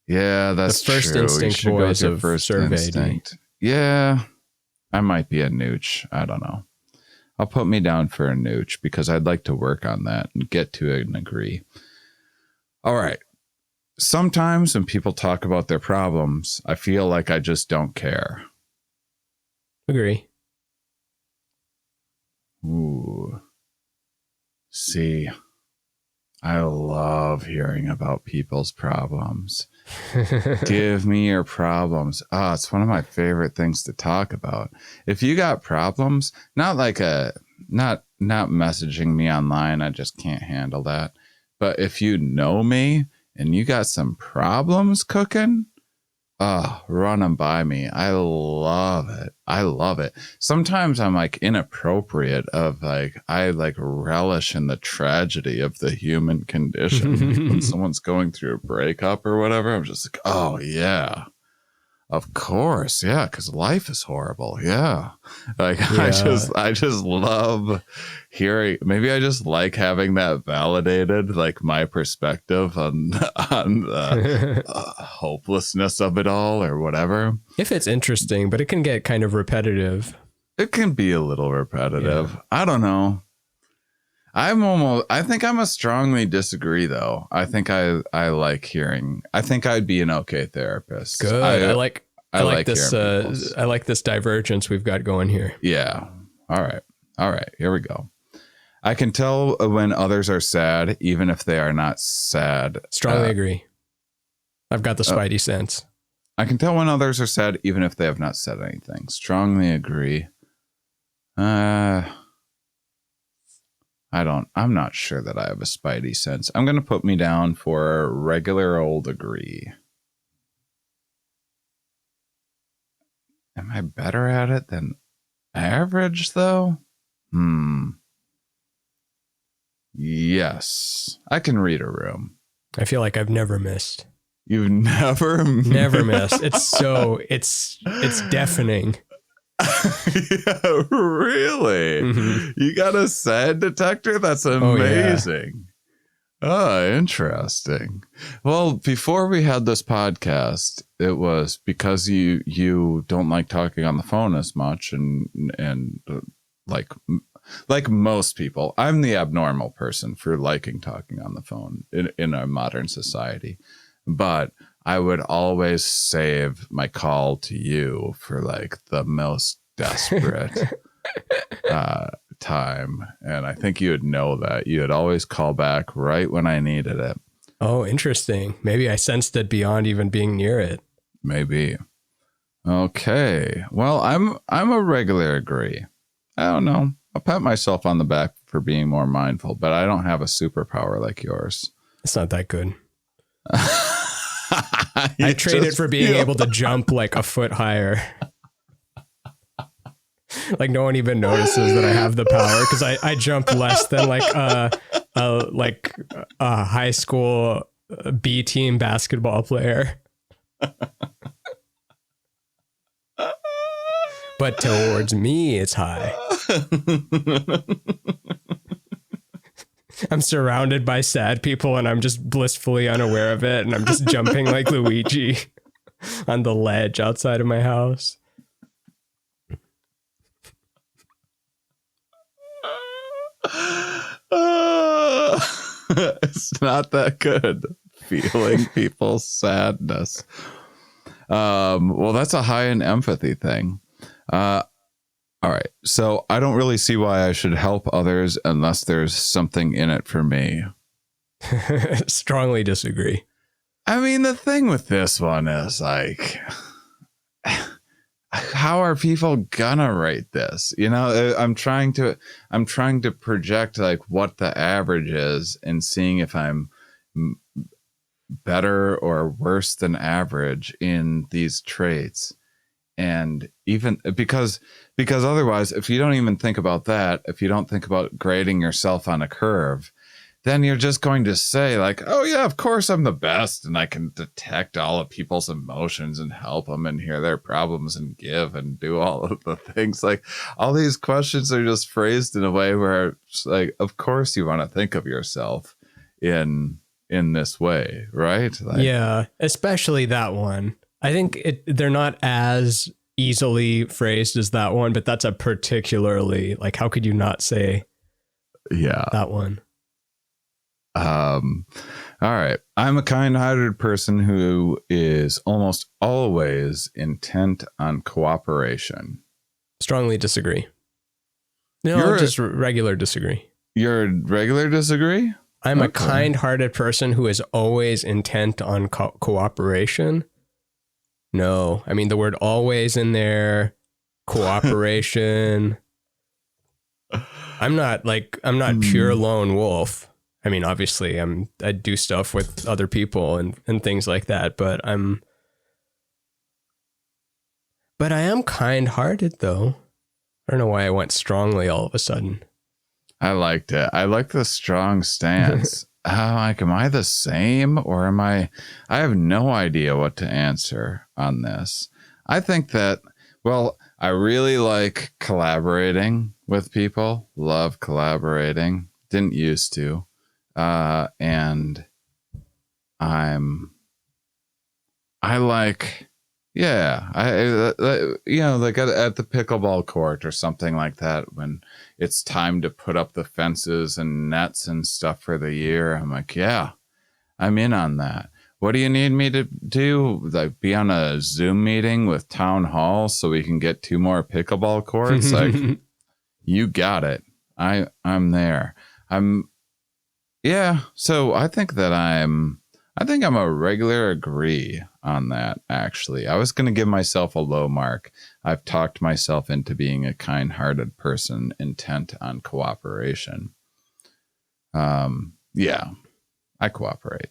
Yeah, that's the first true. instinct boys of survey. Yeah, I might be a nooch. I don't know. I'll put me down for a nooch because I'd like to work on that and get to an agree. All right. Sometimes when people talk about their problems, I feel like I just don't care. Agree. Ooh. See, I love hearing about people's problems. Give me your problems. It's one of my favorite things to talk about. If you got problems, not messaging me online, I just can't handle that. But if you know me and you got some problems cooking, run them by me. I love it. Sometimes I'm like inappropriate of like, I like relish in the tragedy of the human condition. When someone's going through a breakup or whatever, I'm just like, oh yeah, of course. Yeah. Cause life is horrible. Yeah. Like yeah. I just love hearing, maybe I just like having that validated, like my perspective on the hopelessness of it all or whatever. If it's interesting, but it can get kind of repetitive. It can be a little repetitive. Yeah. I don't know. I think I'm a strongly disagree though. I think I like hearing, I think I'd be an okay therapist. Good. I like this. I like this divergence we've got going here. Yeah. All right. Here we go. I can tell when others are sad, even if they are not sad. Strongly agree. I've got the spidey sense. I can tell when others are sad, even if they have not said anything. Strongly agree. I'm not sure that I have a spidey sense. I'm going to put me down for a regular old agree. Am I better at it than average though? Yes. I can read a room. I feel like I've never missed. You've never missed. It's deafening. Yeah, really? Mm-hmm. You got a sad detector? That's amazing. Oh, interesting. Well, before we had this podcast, it was because you don't like talking on the phone as much and like Like most people, I'm the abnormal person for liking talking on the phone in a modern society. But I would always save my call to you for like the most desperate time. And I think you would know that. You would always call back right when I needed it. Oh, interesting. Maybe I sensed it beyond even being near it. Maybe. Okay. Well, I'm a regular agree. I don't know. I'll pat myself on the back for being more mindful, but I don't have a superpower like yours. It's not that good. I trade it for being able to jump like a foot higher. Like no one even notices that I have the power because I jump less than like a high school B team basketball player. But towards me, it's high. I'm surrounded by sad people and I'm just blissfully unaware of it. And I'm just jumping like Luigi on the ledge outside of my house. It's not that good feeling people's sadness. Well, that's a high in empathy thing. All right. So I don't really see why I should help others unless there's something in it for me. Strongly disagree. I mean, the thing with this one is like, how are people gonna rate this? You know, I'm trying to project like what the average is and seeing if I'm better or worse than average in these traits. And even because otherwise, if you don't even think about that, if you don't think about grading yourself on a curve, then you're just going to say like, oh yeah, of course I'm the best. And I can detect all of people's emotions and help them and hear their problems and give and do all of the things. Like all these questions are just phrased in a way where it's like, of course you want to think of yourself in this way, right? Like, yeah, especially that one. I think they're not as easily phrased as that one, but that's a particularly like, how could you not say that one? All right. I'm a kind-hearted person who is almost always intent on cooperation. Strongly disagree. No, just regular disagree. You're a regular disagree? I'm a kind-hearted person who is always intent on cooperation. No, I mean the word always in there, cooperation. I'm not pure lone wolf. I mean, obviously I do stuff with other people and things like that, but I am kind-hearted though. I don't know why I went strongly all of a sudden. I liked it. I like the strong stance. Like, am I the same or am I have no idea what to answer on this. I think that, well, I really like collaborating with people. Love collaborating. Didn't used to. And I like, yeah, you know, like at the pickleball court or something like that, when it's time to put up the fences and nets and stuff for the year, I'm like, yeah, I'm in on that. What do you need me to do? Like be on a Zoom meeting with town hall so we can get 2 more pickleball courts? Like, you got it. I'm there. Yeah. So I think I'm a regular agree on that, actually. I was going to give myself a low mark. I've talked myself into being a kind-hearted person intent on cooperation. Yeah, I cooperate.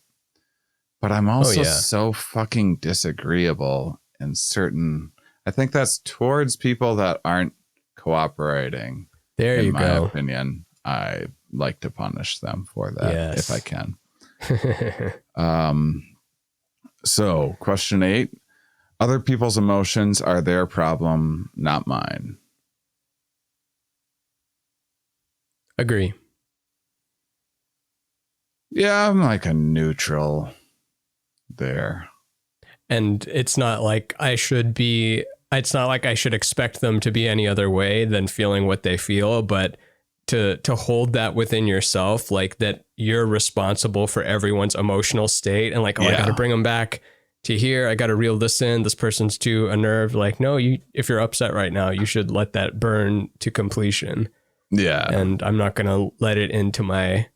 But I'm also so fucking disagreeable in certain... I think that's towards people that aren't cooperating. There you go. In my opinion, I like to punish them for that if I can. So question 8, other people's emotions are their problem, not mine. Agree. Yeah, I'm like a neutral there. And it's not like I should expect them to be any other way than feeling what they feel, but to hold that within yourself, like that you're responsible for everyone's emotional state, and like, oh, I got to bring them back to here. I got to reel this in. This person's too unnerved. Like, no, if you're upset right now, you should let that burn to completion. Yeah. And I'm not going to let it into my,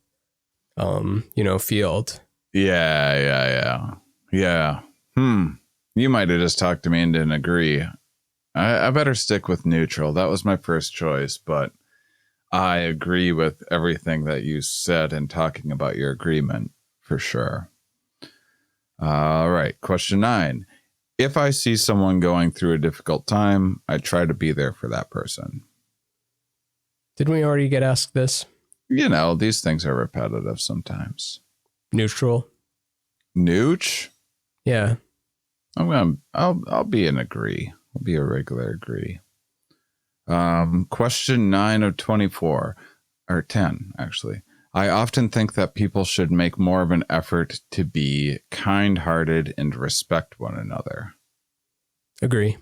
field. Yeah. You might have just talked to me and didn't agree. I better stick with neutral. That was my first choice, but I agree with everything that you said in talking about your agreement, for sure. All right. Question 9. If I see someone going through a difficult time, I try to be there for that person. Didn't we already get asked this? These things are repetitive sometimes. Neutral. Nooch? Yeah. I'll be an agree. I'll be a regular agree. Question 9 of 24, or 10, actually. I often think that people should make more of an effort to be kind-hearted and respect one another. Agree.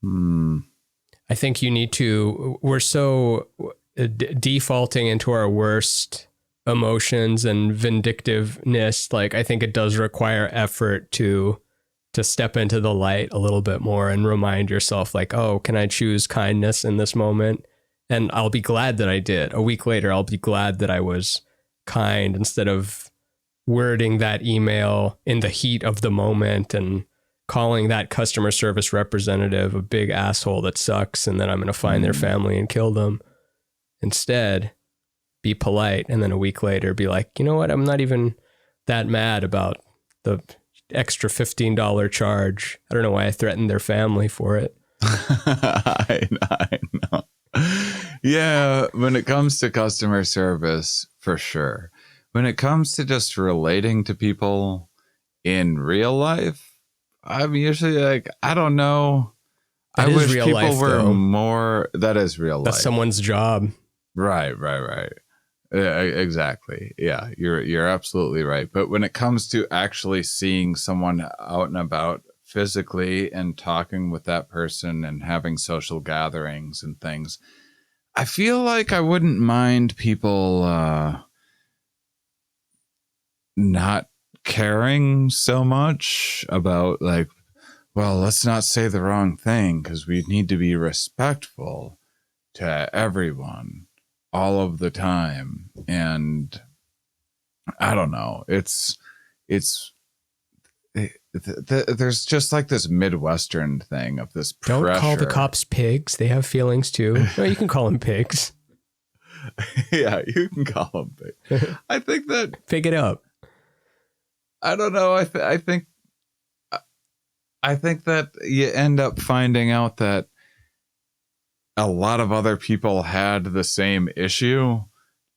I think you need to, we're so defaulting into our worst emotions and vindictiveness. Like, I think it does require effort to step into the light a little bit more and remind yourself, like, oh, can I choose kindness in this moment? And I'll be glad that I did. A week later, I'll be glad that I was kind, instead of wording that email in the heat of the moment and calling that customer service representative a big asshole that sucks, and then I'm going to find their family and kill them. Instead, be polite, and then a week later be like, you know what? I'm not even that mad about the extra $15 charge. I don't know why I threatened their family for it. I know. Yeah, when it comes to customer service, for sure. When it comes to just relating to people in real life, I'm usually like, I don't know. I wish people were more. That is real life. That's someone's job. Right. Yeah, exactly. Yeah, you're absolutely right. But when it comes to actually seeing someone out and about physically and talking with that person and having social gatherings and things, I feel like I wouldn't mind people not caring so much about, like, well, let's not say the wrong thing because we need to be respectful to everyone all of the time. And I don't know, there's just like this Midwestern thing of this pressure. Don't call the cops pigs. They have feelings too. No, you can call them pigs. Yeah, you can call them pigs. I think that pick it up. I don't know. I think that you end up finding out that a lot of other people had the same issue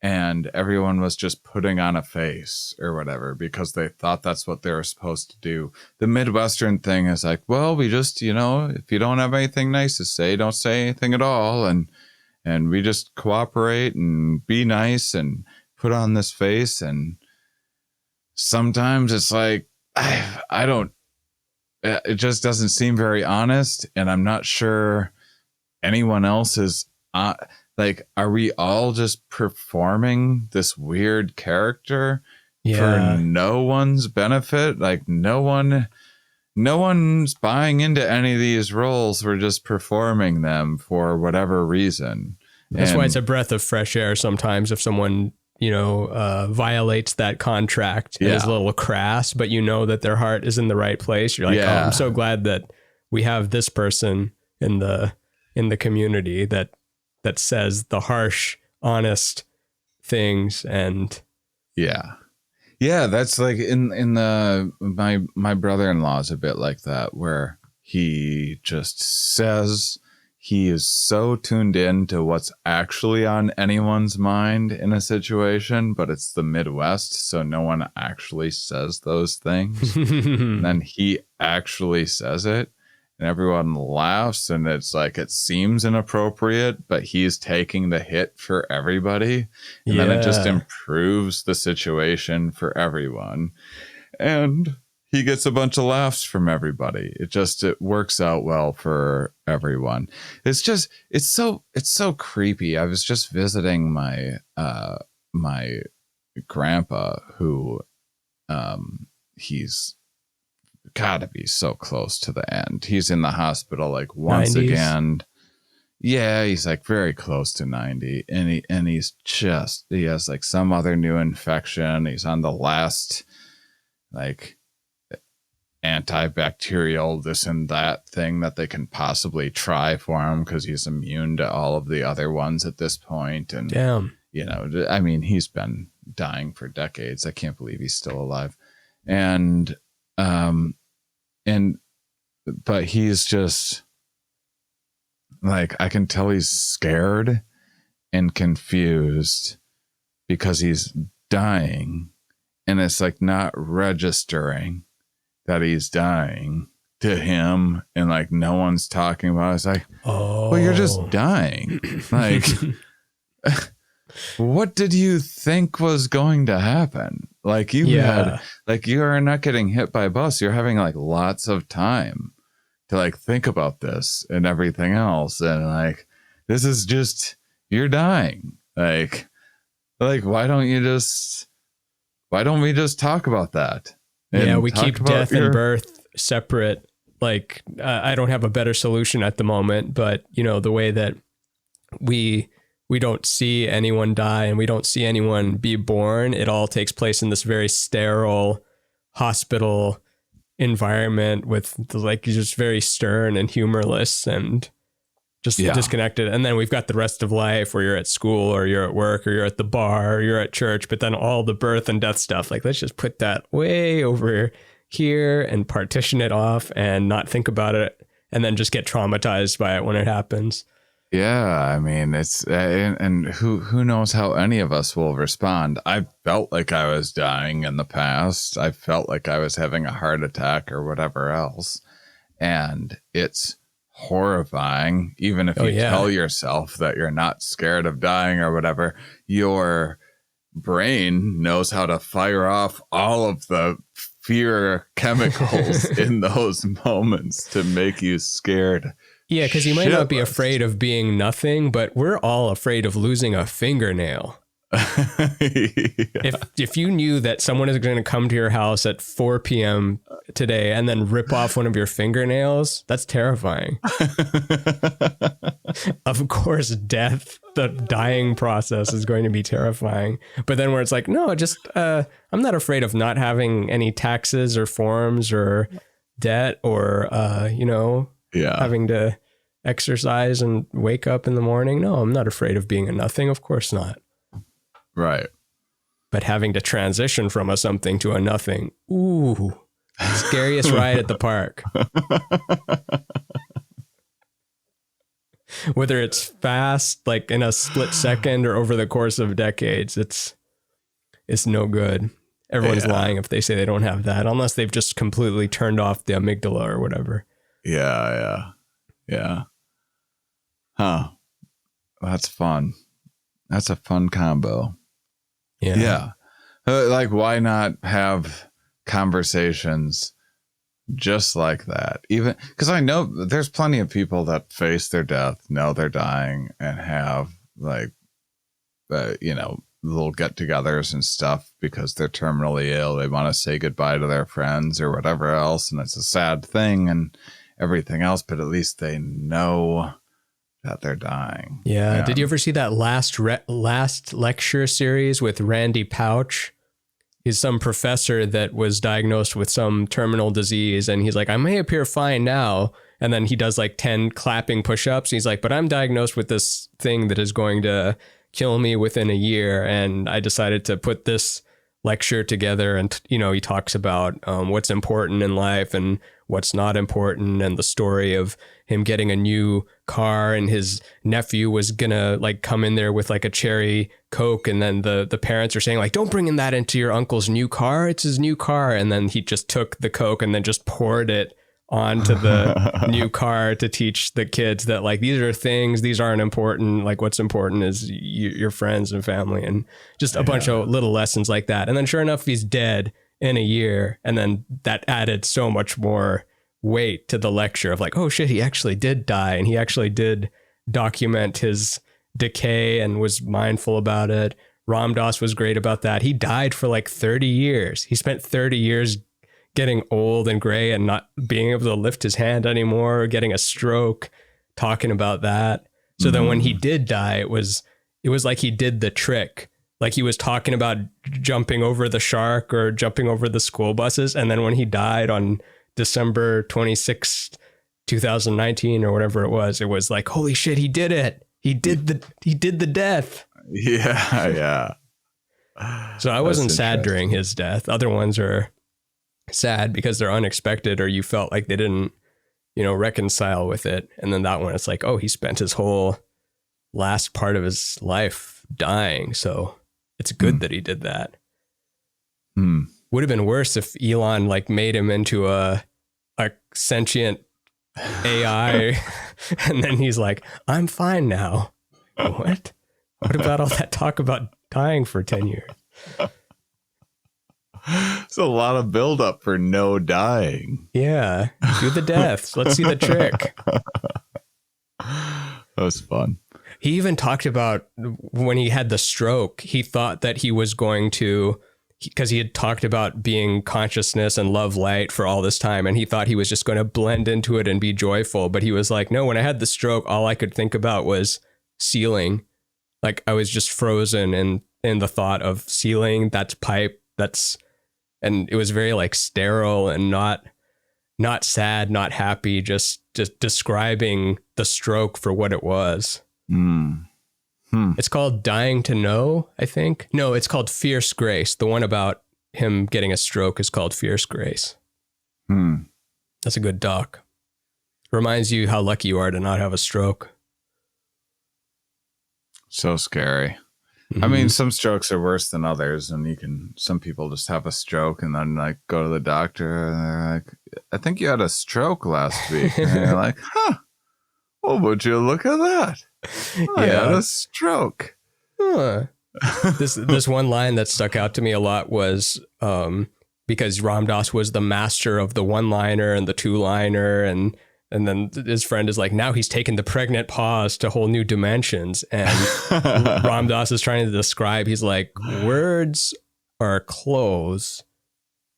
and everyone was just putting on a face or whatever because they thought that's what they were supposed to do. The Midwestern thing is like, well, we just, if you don't have anything nice to say, don't say anything at all. And we just cooperate and be nice and put on this face. And sometimes it's like, it just doesn't seem very honest. And I'm not sure anyone else is like, are we all just performing this weird character for no one's benefit? Like no one's buying into any of these roles. We're just performing them for whatever reason. That's why it's a breath of fresh air sometimes if someone, violates that contract and is a little crass, but that their heart is in the right place. You're like, oh, I'm so glad that we have this person in the community that says the harsh, honest things. And that's like in my brother-in-law is a bit like that, where he just says he is so tuned in to what's actually on anyone's mind in a situation, but it's the Midwest, so no one actually says those things. And then he actually says it. And everyone laughs, and it's like it seems inappropriate, but he's taking the hit for everybody. And then it just improves the situation for everyone. And he gets a bunch of laughs from everybody. It works out well for everyone. It's so creepy. I was just visiting my my grandpa, who he's gotta be so close to the end. He's in the hospital like once 90s. Again. Yeah, he's like very close to 90, and he has like some other new infection. He's on the last like antibacterial this and that thing that they can possibly try for him, because he's immune to all of the other ones at this point. And Damn. you know, I mean, he's been dying for decades. I can't believe he's still alive. And but he's just like, I can tell he's scared and confused because he's dying, and it's like not registering that he's dying to him, and like no one's talking about it. It's like, well, you're just dying. Like, what did you think was going to happen? Like you are not getting hit by a bus. You're having like lots of time to like think about this and everything else. And like, this is just, you're dying. Like why don't we just talk about that? Yeah, we keep death and birth separate. Like, I don't have a better solution at the moment, but you know, the way that we don't see anyone die and we don't see anyone be born, it all takes place in this very sterile hospital environment with like just very stern and humorless and just disconnected. And then we've got the rest of life where you're at school or you're at work or you're at the bar or you're at church, but then all the birth and death stuff, like let's just put that way over here and partition it off and not think about it, and then just get traumatized by it when it happens. Yeah, I mean, it's and who knows how any of us will respond. I felt like I was dying in the past. I felt like I was having a heart attack or whatever else. And it's horrifying. Even if you tell yourself that you're not scared of dying or whatever, your brain knows how to fire off all of the fear chemicals in those moments to make you scared. Yeah, because you might not be afraid of being nothing, but we're all afraid of losing a fingernail. If you knew that someone is going to come to your house at 4 p.m. today and then rip off one of your fingernails, that's terrifying. Of course, death, the dying process is going to be terrifying. But then where it's like, no, just I'm not afraid of not having any taxes or forms or debt or, having to exercise and wake up in the morning. No, I'm not afraid of being a nothing. Of course not. Right. But having to transition from a something to a nothing. Ooh, scariest ride at the park. Whether it's fast, like in a split second, or over the course of decades, it's no good. Everyone's lying if they say they don't have that, unless they've just completely turned off the amygdala or whatever. Yeah. Huh. That's fun. That's a fun combo. Yeah. Like, why not have conversations just like that? Even because I know there's plenty of people that face their death, know they're dying, and have like, little get-togethers and stuff because they're terminally ill. They want to say goodbye to their friends or whatever else, and it's a sad thing and everything else, but at least they know that they're dying. Yeah. Did you ever see that last lecture series with Randy Pouch? He's some professor that was diagnosed with some terminal disease, and he's like, I may appear fine now. And then he does like 10 clapping push-ups. He's like, but I'm diagnosed with this thing that is going to kill me within a year. And I decided to put this lecture together. And, he talks about what's important in life and what's not important, and the story of him getting a new car, and his nephew was gonna like come in there with like a cherry Coke, and then the parents are saying like, don't bring in that into your uncle's new car, it's his new car. And then he just took the Coke and then just poured it onto the new car to teach the kids that like, these are things, these aren't important. Like, what's important is your friends and family, and just a bunch of little lessons like that. And then sure enough, he's dead. in a year. And then that added so much more weight to the lecture of like, oh shit, he actually did die. And he actually did document his decay and was mindful about it. Ram Dass was great about that. He died for like 30 years. He spent 30 years getting old and gray and not being able to lift his hand anymore, getting a stroke, talking about that. So then when he did die, it was like he did the trick. Like he was talking about jumping over the shark or jumping over the school buses. And then when he died on December 26th, 2019 or whatever it was like, holy shit, he did it. He did the death. Yeah. So I wasn't sad during his death. Other ones are sad because they're unexpected or you felt like they didn't, reconcile with it. And then that one, it's like, oh, he spent his whole last part of his life dying. So it's good that he did that. Would have been worse if Elon like made him into a sentient AI and then he's like, I'm fine now. What about all that talk about dying for 10 years? It's a lot of buildup for no dying. Yeah. Do the deaths. Let's see the trick. That was fun. He even talked about when he had the stroke, he thought that he was going to, because he had talked about being consciousness and love light for all this time. And he thought he was just going to blend into it and be joyful. But he was like, no, when I had the stroke, all I could think about was ceiling. Like I was just frozen in the thought of ceiling. That's pipe. And it was very like sterile and not sad, not happy, just describing the stroke for what it was. It's called Dying to Know, I think. No, it's called Fierce Grace. The one about him getting a stroke is called Fierce Grace. That's a good doc. Reminds you how lucky you are to not have a stroke. So scary. I mean, some strokes are worse than others, and some people just have a stroke and then like go to the doctor and they're like, I think you had a stroke last week. And you're like, huh, well, would you look at that? I had a stroke. Huh. This one line that stuck out to me a lot was because Ram Dass was the master of the one-liner and the two-liner, and then his friend is like, now he's taken the pregnant pause to whole new dimensions. And Ram Dass is trying to describe, he's like, words are clothes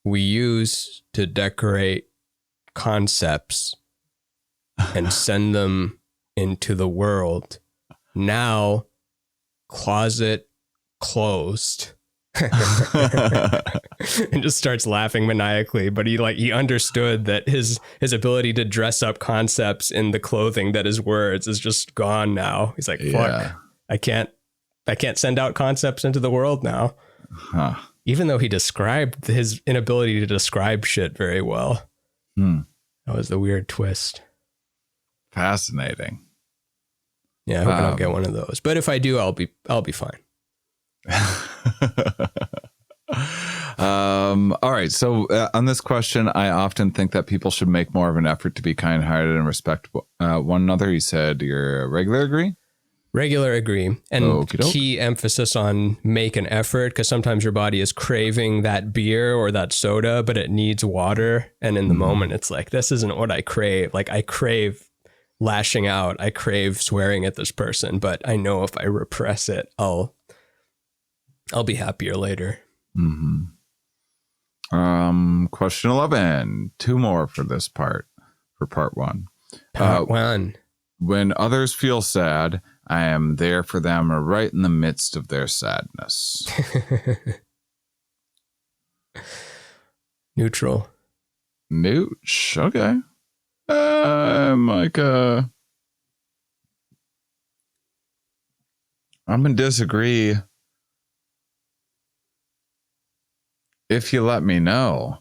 we use to decorate concepts and send them into the world. Now, closet closed. And just starts laughing maniacally, but he understood that his ability to dress up concepts in the clothing that is words is just gone now. He's like, fuck, I can't send out concepts into the world now. Even though he described his inability to describe shit very well. That was the weird twist. Fascinating. Yeah, I hope I don't get one of those, but if I do, I'll be fine. All right. So on this question, I often think that people should make more of an effort to be kind-hearted and respect one another. You said you're a regular agree? Regular agree. And key emphasis on make an effort, because sometimes your body is craving that beer or that soda, but it needs water. And in the moment, it's like, this isn't what I crave. Like I crave lashing out. I crave swearing at this person, but I know if I repress it, I'll be happier later. Question 11. 2 more for this part, for part 1. Part 1. When others feel sad, I am there for them right in the midst of their sadness. Neutral. Nooch. Okay. I'm gonna disagree. If you let me know.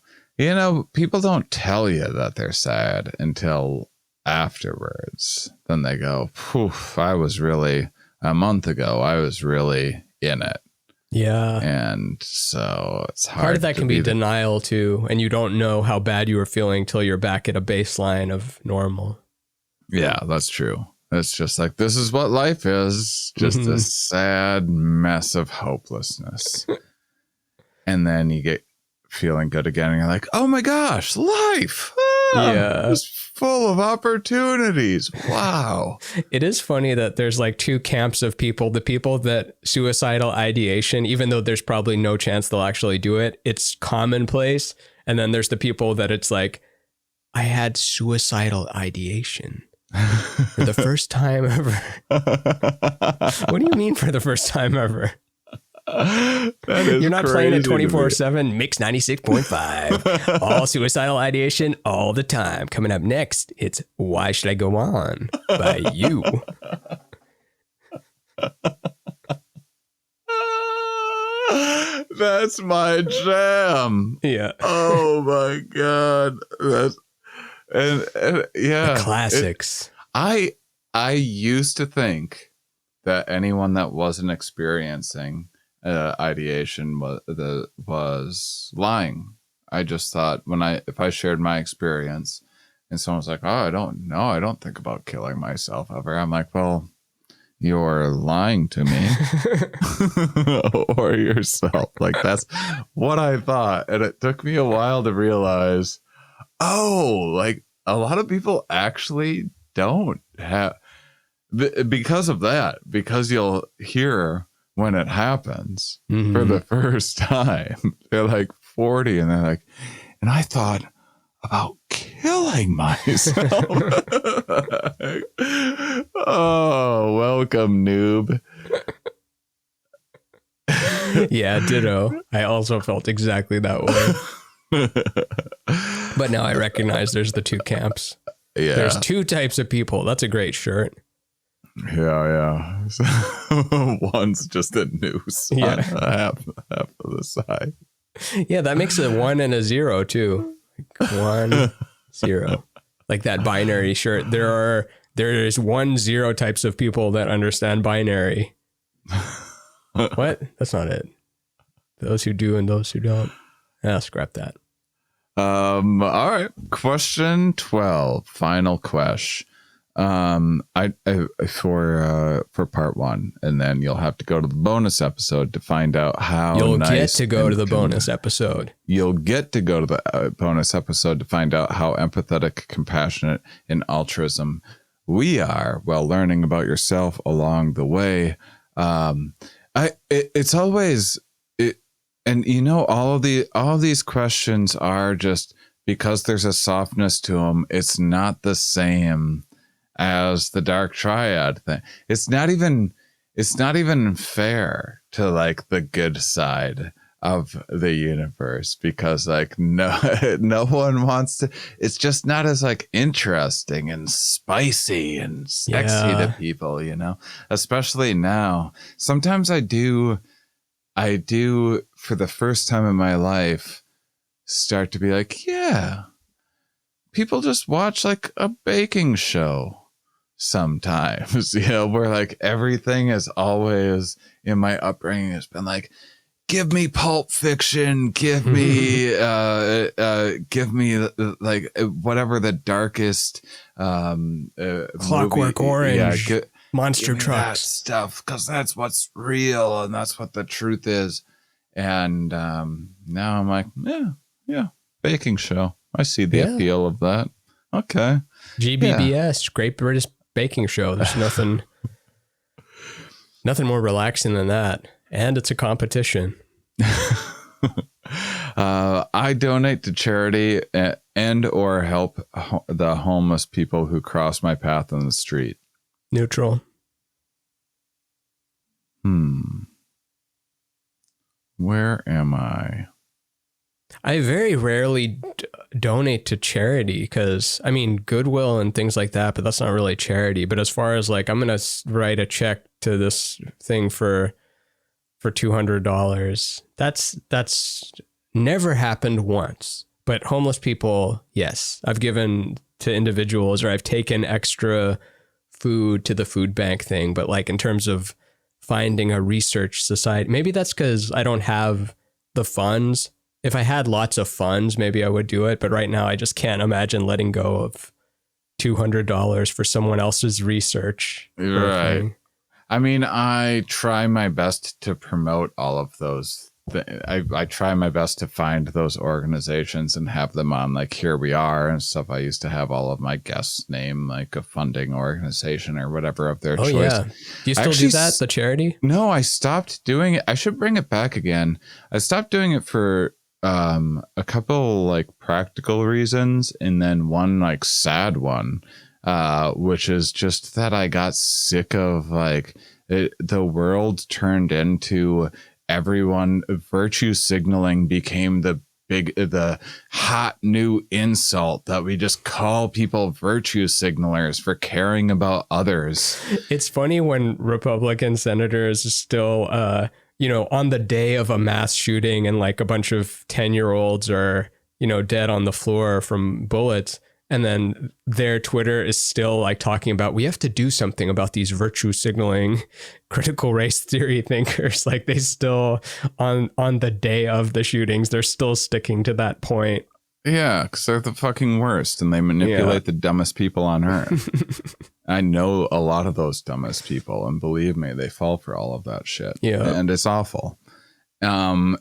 People don't tell you that they're sad until afterwards. Then they go, poof, a month ago, I was really in it. Yeah. And so it's hard. Part of that can be denial too. And you don't know how bad you were feeling till you're back at a baseline of normal. Yeah, that's true. It's just like, this is what life is. Just a sad mess of hopelessness. And then you get feeling good again. And you're like, oh my gosh, life. It's full of opportunities. Wow. It is funny that there's like two camps of people. The people that suicidal ideation, even though there's probably no chance they'll actually do it, it's commonplace. And then there's the people that it's like, I had suicidal ideation for the first time ever. What do you mean for the first time ever? You're not playing it 24/7. Mix 96.5. All suicidal ideation all the time. Coming up next, it's Why Should I Go On by you. That's my jam. Yeah. Oh my God. That's and yeah. The classics. I used to think that anyone that wasn't experiencing ideation was lying. I just thought if I shared my experience and someone's like, oh, I don't know, I don't think about killing myself ever. I'm like, well, you're lying to me or yourself. Like, that's what I thought. And it took me a while to realize, oh, like a lot of people actually don't have, because of that, because you'll hear when it happens for the first time, they're like 40 and they're like, and I thought about killing myself. Oh, welcome, noob. Yeah, ditto. I also felt exactly that way. But now I recognize there's the two camps. Yeah. There's two types of people. That's a great shirt. Yeah. One's just a noose. Yeah. Half of the side. Yeah, that makes a 1 and a 0 too. 1, 0. Like that binary shirt. There's 1, 0 types of people that understand binary. What? That's not it. Those who do and those who don't. Scrap that. All right. Question 12. Final question. I for part 1, and then you'll have to go to the bonus episode to find out how you'll get to go to the bonus episode. You'll get to go to the bonus episode to find out how empathetic, compassionate, and altruism we are while learning about yourself along the way. It's always and you know, all of these questions are just because there's a softness to them. It's not the same as the Dark Triad thing. It's not even fair to like the good side of the universe, because like no one wants to. It's just not as like interesting and spicy and sexy to people, you know, especially now. Sometimes I do for the first time in my life start to be like, yeah, people just watch like a baking show sometimes, you know, where like everything is always in my upbringing has been like, give me Pulp Fiction, give me like whatever the darkest Clockwork movie, Orange, monster trucks stuff, because that's what's real and that's what the truth is. And now I'm like, yeah, baking show. I see the appeal of that. Okay. GBBS, Great British Baking Show. There's nothing more relaxing than that. And it's a competition. I donate to charity and or help the homeless people who cross my path on the street. Neutral. Where am I? I very rarely donate to charity because, I mean, Goodwill and things like that, but that's not really charity. But as far as like, I'm going to write a check to this thing for $200, that's never happened once. But homeless people, yes, I've given to individuals, or I've taken extra food to the food bank thing. But like in terms of finding a research society, maybe that's because I don't have the funds. If I had lots of funds, maybe I would do it. But right now, I just can't imagine letting go of $200 for someone else's research. Right. I mean, I try my best to promote all of those I try my best to find those organizations and have them on, like, Here We Are and stuff. I used to have all of my guests name like a funding organization or whatever of their choice. Yeah. Do you still do that, the charity? No, I stopped doing it. I should bring it back again. I stopped doing it for a couple like practical reasons, and then one like sad one, which is just that I got sick of like the world turned into everyone virtue signaling became the hot new insult that we just call people virtue signalers for caring about others. It's funny when Republican senators still, on the day of a mass shooting and like a bunch of 10-year-olds are, dead on the floor from bullets. And then their Twitter is still like talking about, we have to do something about these virtue signaling critical race theory thinkers. Like they still on the day of the shootings, they're still sticking to that point. Yeah, because they're the fucking worst and they manipulate the dumbest people on earth. I know a lot of those dumbest people, and believe me, they fall for all of that shit. Yeah. And it's awful. So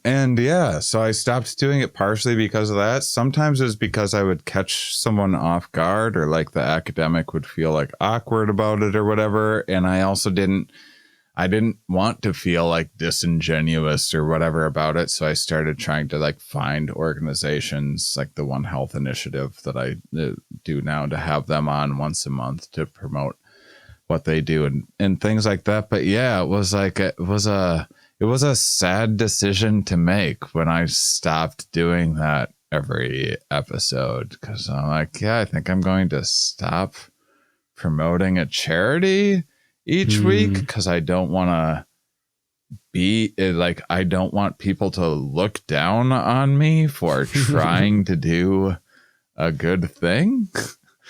I stopped doing it partially because of that. Sometimes it was because I would catch someone off guard, or like the academic would feel like awkward about it or whatever. And I also didn't want to feel like disingenuous or whatever about it. So I started trying to like find organizations like the One Health Initiative that I do now, to have them on once a month to promote what they do and things like that. But yeah, it was a sad decision to make when I stopped doing that every episode, because I'm like, I think I'm going to stop promoting a charity each week, because I don't want to be like, I don't want people to look down on me for trying to do a good thing.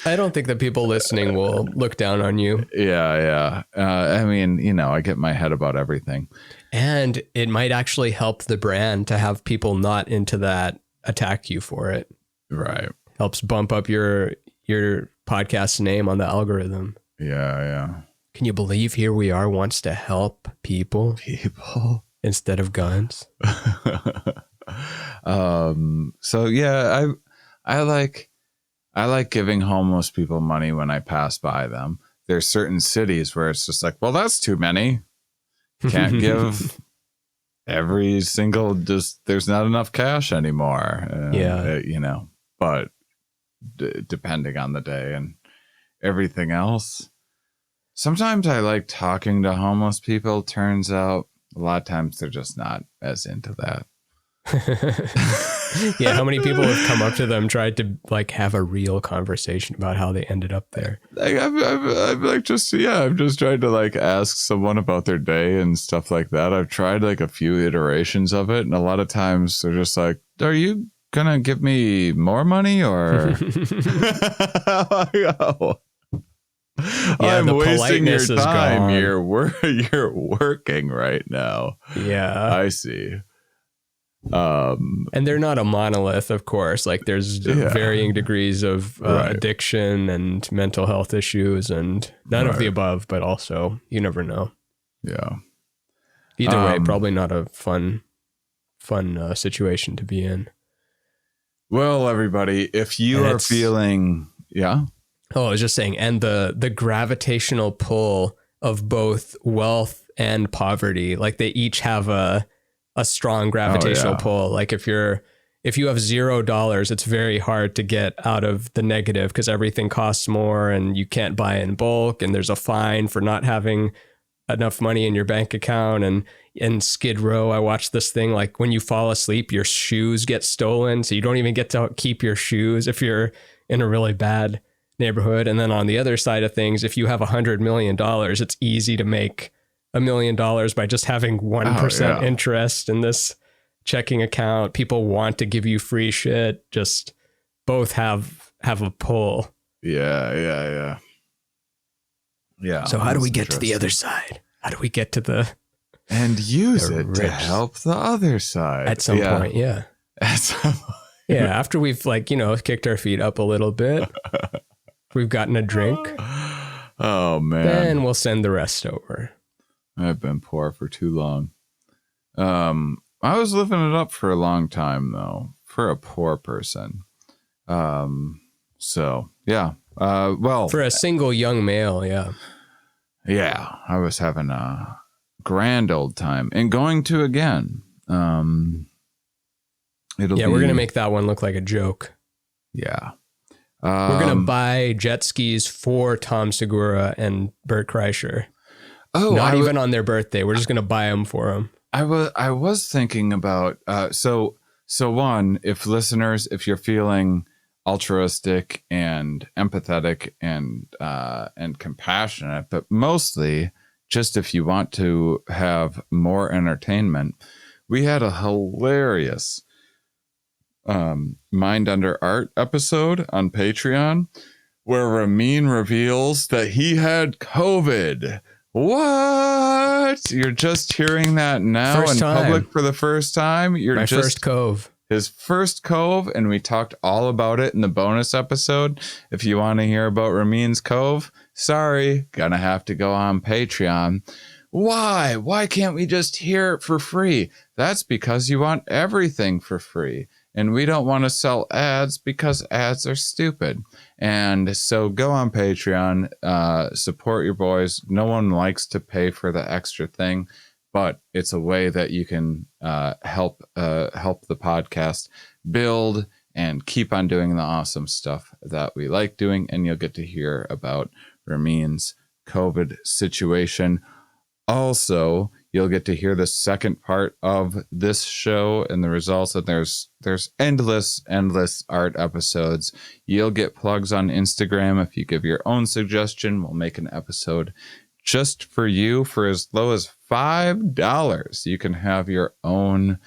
I don't think that people listening will look down on you. Yeah. I mean, I get my head about everything. And it might actually help the brand to have people not into that attack you for it. Right. Helps bump up your podcast name on the algorithm. Yeah. Can you believe Here We Are wants to help people instead of guns? So yeah, I like giving homeless people money when I pass by them. There's certain cities where it's just like, well, that's too many. Can't give every single, there's not enough cash anymore. But depending on the day and everything else. Sometimes I like talking to homeless people. Turns out a lot of times they're just not as into that. Yeah, how many people have come up to them, tried to like have a real conversation about how they ended up there? I've just tried to like ask someone about their day and stuff like that. I've tried like a few iterations of it, and a lot of times they're just like, "Are you gonna give me more money or?" I'm wasting your time. You're working right now. Yeah, I see. And they're not a monolith, of course. Like there's varying degrees of addiction and mental health issues, and none of the above, but also you never know. Yeah. Either way, probably not a fun situation to be in. Well, everybody, if you are feeling, Oh, I was just saying, and the gravitational pull of both wealth and poverty, like they each have a strong gravitational pull. Like if you have $0, it's very hard to get out of the negative because everything costs more and you can't buy in bulk, and there's a fine for not having enough money in your bank account. And in Skid Row, I watched this thing, like when you fall asleep, your shoes get stolen. So you don't even get to keep your shoes if you're in a really bad neighborhood. And then on the other side of things, if you have $100 million, it's easy to make $1 million by just having 1% interest in this checking account. People want to give you free shit. Just both have a pull. Yeah. So how do we get to the other side? How do we get to the and use it to help the other side at some point? Yeah. At some point. Yeah. After we've kicked our feet up a little bit, we've gotten a drink. Oh man. Then we'll send the rest over. I've been poor for too long. I was living it up for a long time, though, for a poor person. So, yeah. Well, for a single young male, yeah. Yeah, I was having a grand old time and going to again. We're going to make that one look like a joke. Yeah. We're going to buy jet skis for Tom Segura and Bert Kreischer. Oh, not even on their birthday. We're just going to buy them for them. I was thinking about, so one, if listeners, if you're feeling altruistic and empathetic and compassionate, but mostly just if you want to have more entertainment, we had a hilarious Mind Under Art episode on Patreon where Ramin reveals that he had COVID. What? You're just hearing that now in public for the first time? My first cove. His first cove, and we talked all about it in the bonus episode. If you want to hear about Ramin's cove, sorry, gonna have to go on Patreon. Why? Why can't we just hear it for free? That's because you want everything for free. And we don't want to sell ads because ads are stupid. And so go on Patreon, support your boys. No one likes to pay for the extra thing, but it's a way that you can help the podcast build and keep on doing the awesome stuff that we like doing. And you'll get to hear about Ramin's COVID situation. Also, you'll get to hear the second part of this show and the results. And there's endless art episodes. You'll get plugs on Instagram. If you give your own suggestion, we'll make an episode just for you for as low as $5. You can have your own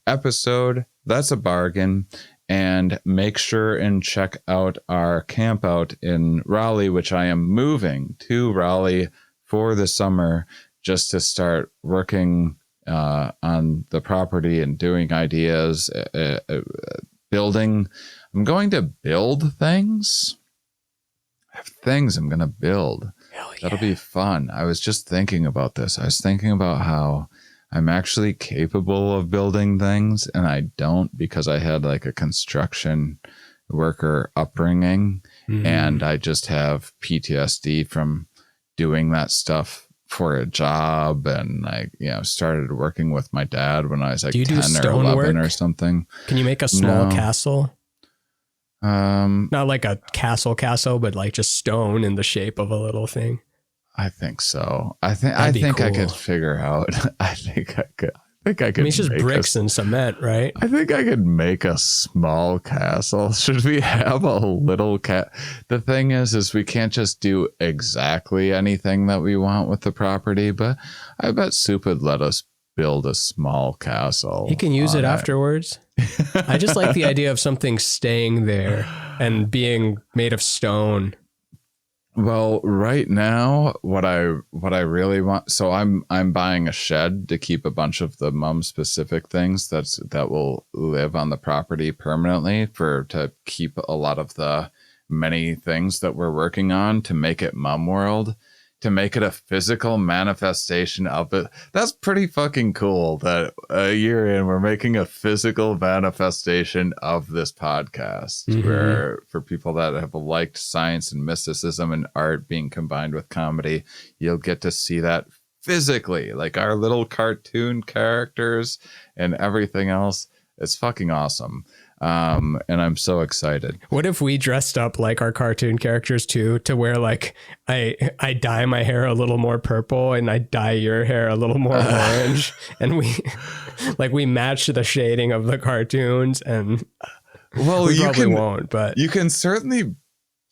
episode. That's a bargain. And make sure and check out our Campout in Raleigh, which I am moving to Raleigh for the summer just to start working on the property and doing ideas, building. I'm going to build things. I have things I'm going to build. Hell yeah. That'll be fun. I was just thinking about this. I was thinking about how I'm actually capable of building things, and I don't because I had like a construction worker upbringing, and I just have PTSD from doing that stuff for a job. And I, started working with my dad when I was like 10 or 11 or something. Can you make a small castle? Not like a castle, but like just stone in the shape of a little thing. I think so. I think cool. I could figure out. I think I could. I mean, it's just bricks and cement, right? I think I could make a small castle. Should we have a little The thing is we can't just do exactly anything that we want with the property, but I bet Soup would let us build a small castle. You can use it afterwards. I just like the idea of something staying there and being made of stone. Well, right now, what I really want, so I'm buying a shed to keep a bunch of the mom specific things that will live on the property permanently to keep a lot of the many things that we're working on to make it mom world, to make it a physical manifestation of it. That's pretty fucking cool that a year in we're making a physical manifestation of this podcast, where for people that have liked science and mysticism and art being combined with comedy, you'll get to see that physically, like our little cartoon characters and everything else. It's fucking awesome. And I'm so excited. What if we dressed up like our cartoon characters too, to where like I dye my hair a little more purple and I dye your hair a little more orange, and we match the shading of the cartoons, and we probably won't, but you can certainly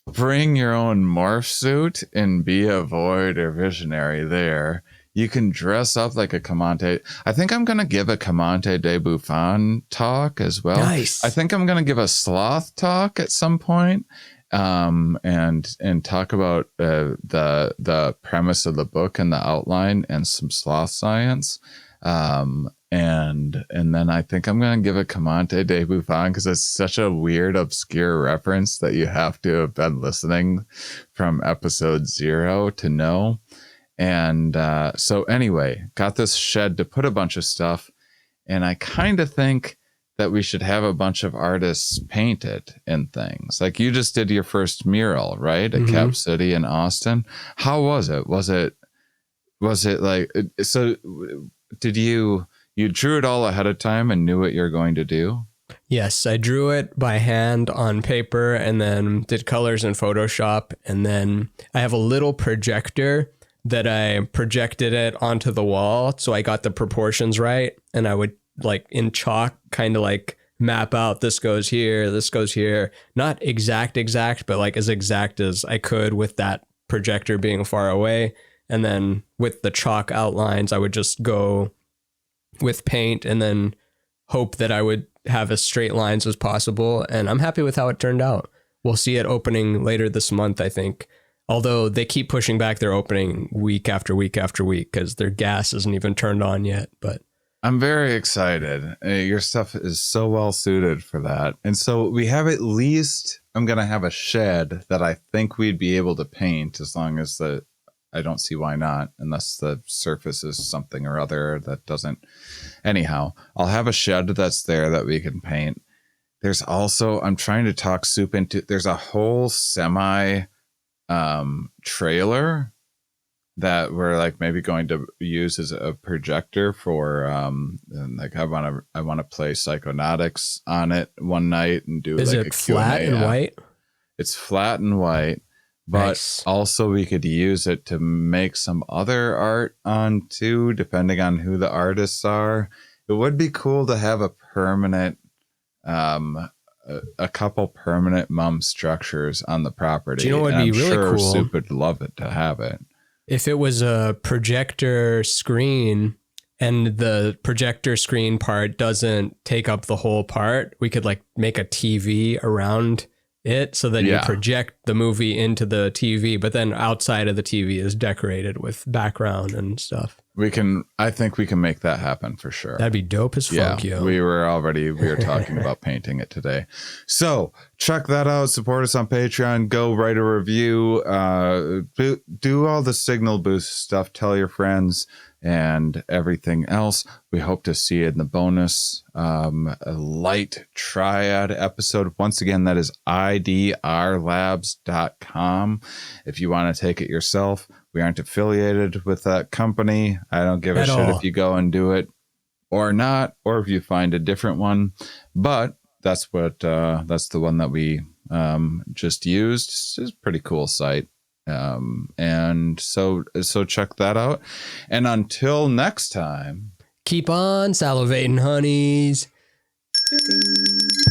bring your own morph suit and be a void or visionary there. You can dress up like a Camante. I think I'm going to give a Camante de Buffon talk as well. Nice. I think I'm going to give a sloth talk at some point, and talk about the premise of the book and the outline and some sloth science. And then I think I'm going to give a Camante de Buffon because it's such a weird, obscure reference that you have to have been listening from episode 0 to know. And so anyway, got this shed to put a bunch of stuff. And I kind of think that we should have a bunch of artists paint it in things. Like you just did your first mural, right? At Cap City in Austin. How was it? Was it like, so did you drew it all ahead of time and knew what you're going to do? Yes, I drew it by hand on paper and then did colors in Photoshop. And then I have a little projector that I projected it onto the wall. So I got the proportions right. And I would like in chalk kind of like map out this goes here, this goes here. Not exact, but like as exact as I could with that projector being far away. And then with the chalk outlines, I would just go with paint and then hope that I would have as straight lines as possible. And I'm happy with how it turned out. We'll see it opening later this month, I think. Although they keep pushing back their opening week after week after week because their gas isn't even turned on yet. But I'm very excited. Your stuff is so well suited for that. And so we have at least, I'm going to have a shed that I think we'd be able to paint as long as I don't see why not, unless the surface is something or other that doesn't. Anyhow, I'll have a shed that's there that we can paint. There's also, I'm trying to talk soup into, there's a whole semi trailer that we're like maybe going to use as a projector for and like I want to play Psychonautics on it one night and do is like it flat and white? It's flat and white. But nice. Also we could use it to make some other art on too, depending on who the artists are. It would be cool to have a permanent, a couple permanent mum structures on the property. Do you know what would be really cool? Soup would love it to have it. If it was a projector screen and the projector screen part doesn't take up the whole part, we could like make a TV around it so that you project the movie into the TV, but then outside of the TV is decorated with background and stuff. I think we can make that happen for sure. That'd be dope as fuck, yo. We were talking about painting it today. So check that out. Support us on Patreon. Go write a review. Do all the signal boost stuff. Tell your friends and everything else. We hope to see you in the bonus Light Triad episode. Once again, that is idrlabs.com. If you want to take it yourself, we aren't affiliated with that company. I don't give a shit if you go and do it or not, or if you find a different one. But that's the one that we just used. It's a pretty cool site. And so check that out. And until next time, keep on salivating, honeys. Ding.